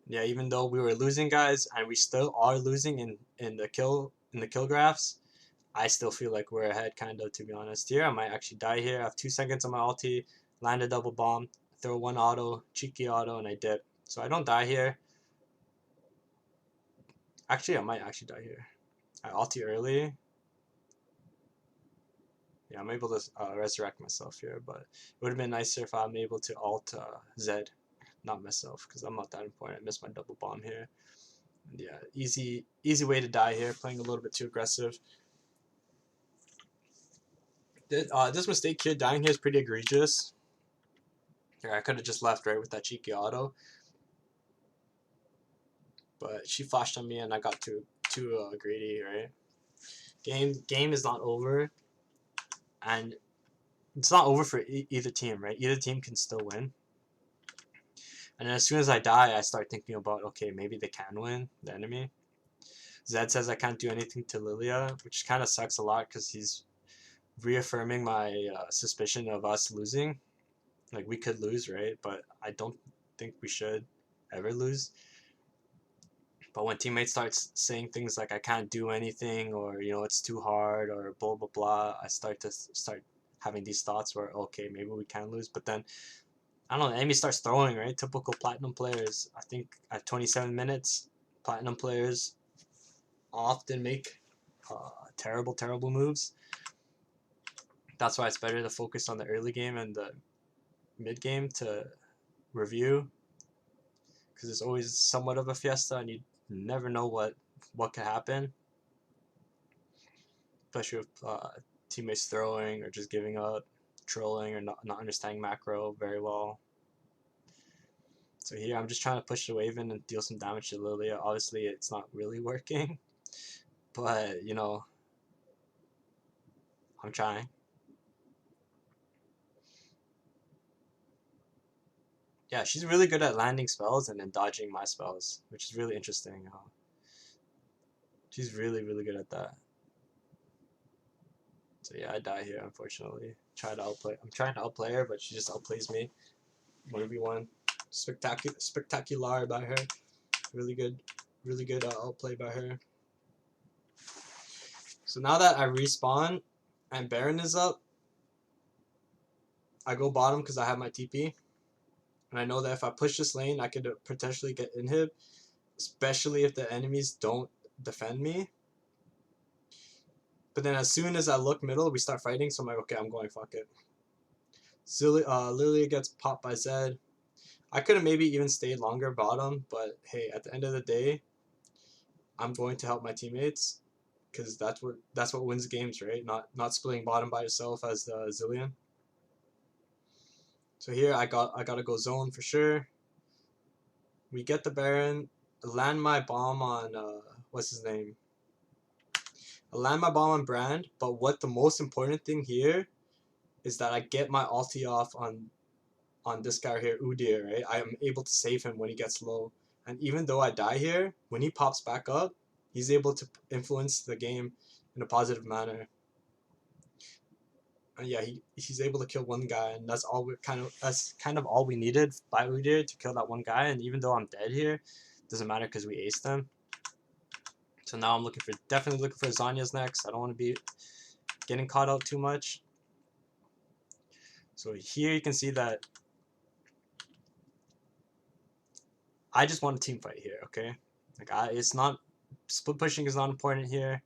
Speaker 1: Yeah, even though we were losing, guys, and we still are losing in the kill graphs, I still feel like we're ahead, kind of, to be honest. Here, I might actually die here. I have 2 seconds on my ulti, land a double bomb, throw one auto, cheeky auto, and I dip. So I don't die here. Actually, I might actually die here. I ulti early. Yeah, I'm able to resurrect myself here, but it would have been nicer if I'm able to ult Zed, not myself, because I'm not that important. I missed my double bomb here. And yeah, easy way to die here, playing a little bit too aggressive. This mistake here, dying here is pretty egregious. Yeah, I could have just left right with that cheeky auto, but she flashed on me and I got too greedy, right? Game is not over, and it's not over for either team, right? Either team can still win. And as soon as I die, I start thinking about, okay, maybe they can win, the enemy. Zed says I can't do anything to Lilia, which kind of sucks a lot because he's reaffirming my suspicion of us losing. Like, we could lose, right? But I don't think we should ever lose. But when teammates start saying things like I can't do anything, or it's too hard, or blah blah blah, I start having these thoughts where, okay, maybe we can lose. But then I don't know, the enemy starts throwing, right? Typical Platinum players. I think at 27 minutes, Platinum players often make terrible, terrible moves. That's why it's better to focus on the early game and the mid game to review, because it's always somewhat of a fiesta and you never know what could happen, especially with teammates throwing or just giving up, trolling, or not understanding macro very well. So here I'm just trying to push the wave in and deal some damage to Lilia. Obviously it's not really working, but you know, I'm trying. Yeah, she's really good at landing spells and then dodging my spells, which is really interesting. She's really, really good at that. So yeah, I die here, unfortunately. I'm trying to outplay her, but she just outplays me. 1v1. Spectacular by her. Really good outplay by her. So now that I respawn and Baron is up, I go bottom because I have my TP. And I know that if I push this lane, I could potentially get inhib, especially if the enemies don't defend me. But then as soon as I look middle, we start fighting, so I'm like, okay, I'm going, fuck it. Lilia gets popped by Zed. I could have maybe even stayed longer bottom, but hey, at the end of the day, I'm going to help my teammates, because that's what wins games, right? Not splitting bottom by yourself as the Zilean. So here I gotta go zone for sure. We get the Baron, land my bomb on what's his name? I land my bomb on Brand, but what the most important thing here is that I get my ulti off on this guy here, Udyr, right? I am able to save him when he gets low. And even though I die here, when he pops back up, he's able to influence the game in a positive manner. And yeah, he's able to kill one guy, and that's kind of all we needed by Udyr to kill that one guy. And even though I'm dead here, doesn't matter because we aced them. So now I'm definitely looking for Zanya's next. I don't want to be getting caught out too much. So here you can see that I just want a team fight here, okay? Like it's not, split pushing is not important here.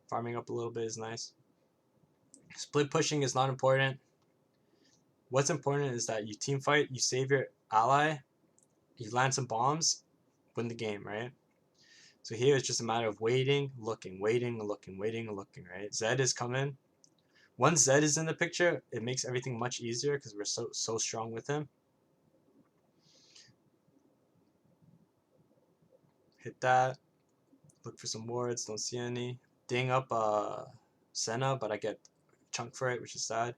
Speaker 1: Farming up a little bit is nice. Split pushing is not important. What's important is that you team fight, you save your ally, you land some bombs, win the game, right? So here it's just a matter of waiting, looking, right? Zed is coming. Once Zed is in the picture, it makes everything much easier because we're so strong with him. Hit that. Look for some wards, don't see any. Ding up Senna, but I get chunk for it, which is sad.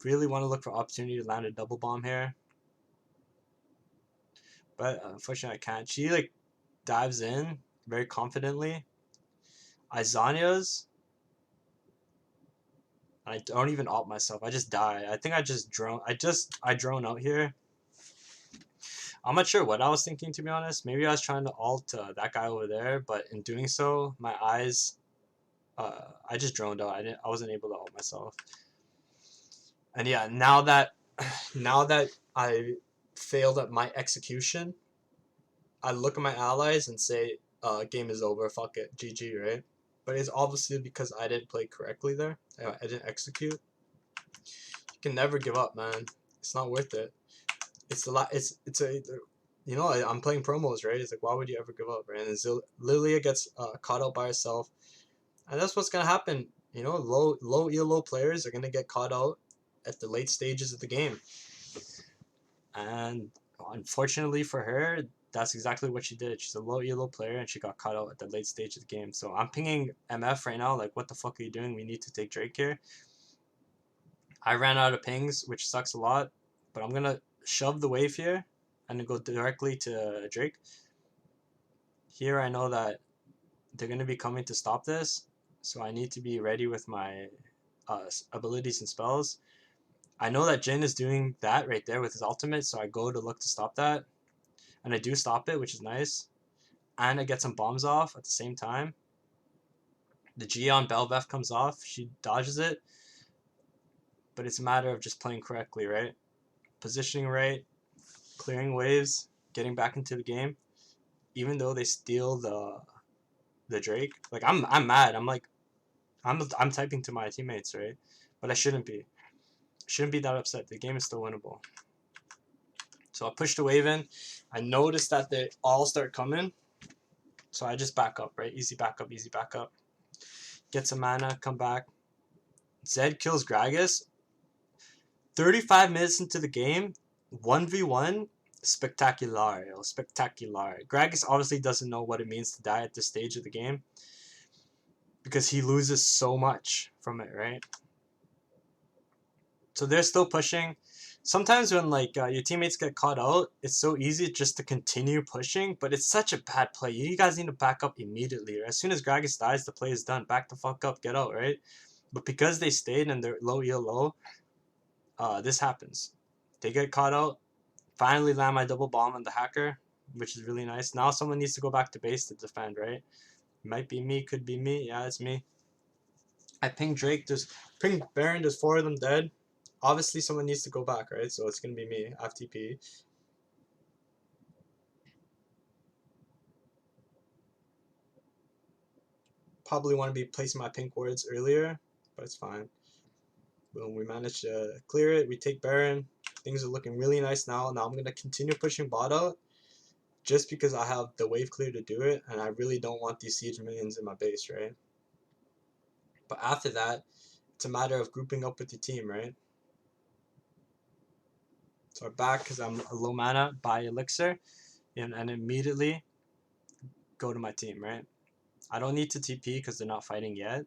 Speaker 1: Really want to look for opportunity to land a double bomb here. But unfortunately I can't. She like dives in very confidently. I Zanya's. I don't even ult myself. I just die. I think I just drone. I drone out here. I'm not sure what I was thinking, to be honest. Maybe I was trying to ult that guy over there, but in doing so, my eyes, I just droned out. I wasn't able to ult myself. And yeah, now that I failed at my execution, I look at my allies and say, game is over. Fuck it, GG, right? But it's obviously because I didn't play correctly there. I didn't execute. You can never give up, man. It's not worth it. It's a lot. It's a, you know, I'm playing promos, right? It's like, why would you ever give up, right? And Lilia gets caught out by herself, and that's what's gonna happen. You know, low elo players are gonna get caught out at the late stages of the game, and unfortunately for her, that's exactly what she did. She's a low elo player, and she got caught out at the late stage of the game. So I'm pinging MF right now, like, what the fuck are you doing? We need to take Drake here. I ran out of pings, which sucks a lot, but I'm gonna shove the wave here and go directly to Drake. Here I know that they're gonna be coming to stop this, so I need to be ready with my abilities and spells. I know that Jin is doing that right there with his ultimate, so I go to look to stop that, and I do stop it, which is nice, and I get some bombs off at the same time. The G on Belveth comes off, she dodges it, but it's a matter of just playing correctly, right? positioning right, clearing waves, getting back into the game. Even though they steal the Drake, like I'm mad. I'm like I'm typing to my teammates, right? But I shouldn't be. Shouldn't be that upset. The game is still winnable. So I pushed the wave in. I noticed that they all start coming. So I just back up, right? Easy back up, easy back up. Get some mana, come back. Zed kills Gragas. 35 minutes into the game, 1v1, spectacular. Spectacular. Gragas obviously doesn't know what it means to die at this stage of the game because he loses so much from it, right? So they're still pushing. Sometimes when like your teammates get caught out, it's so easy just to continue pushing, but it's such a bad play. You guys need to back up immediately. As soon as Gragas dies, the play is done. Back the fuck up, get out, right? But because they stayed and they're low ELO, this happens. They get caught out. Finally land my double bomb on the hacker, which is really nice. Now someone needs to go back to base to defend, right? Might be me, could be me. Yeah, it's me. I ping Drake, ping Baron, there's 4 of them dead. Obviously someone needs to go back, right? So it's gonna be me, FTP. Probably want to be placing my pink wards earlier, but it's fine. Boom, we managed to clear it. We take Baron. Things are looking really nice now. Now I'm gonna continue pushing bot out just because I have the wave clear to do it, and I really don't want these siege minions in my base, right? But after that, it's a matter of grouping up with your team, right? So I'm back because I'm a low mana, buy elixir, and immediately go to my team, right? I don't need to TP because they're not fighting yet,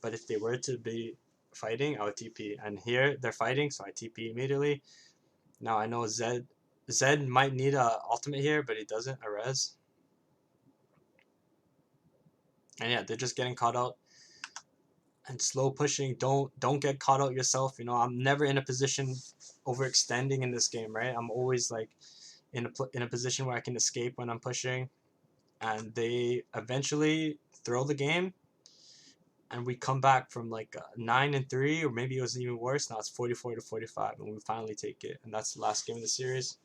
Speaker 1: but if they were to be fighting, I would TP. And here they're fighting, so I TP immediately. Now I know Zed might need a ultimate here, but he doesn't, a res. And yeah, they're just getting caught out and slow pushing. Don't get caught out yourself. You know, I'm never in a position overextending in this game, right? I'm always like in a position where I can escape when I'm pushing, and they eventually throw the game, and we come back from like 9-3, or maybe it was even worse. Now it's 44-45, and we finally take it, and that's the last game of the series.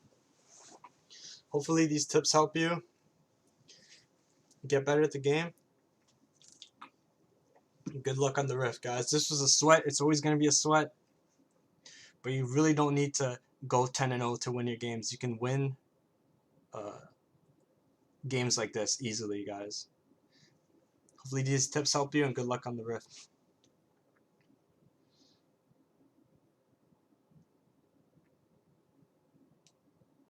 Speaker 1: Hopefully these tips help you get better at the game. Good luck on the rift, guys. This was a sweat. It's always going to be a sweat, but you really don't need to go 10-0 to win your games. You can win games like this easily, guys. Hopefully these tips help you, and good luck on the rift.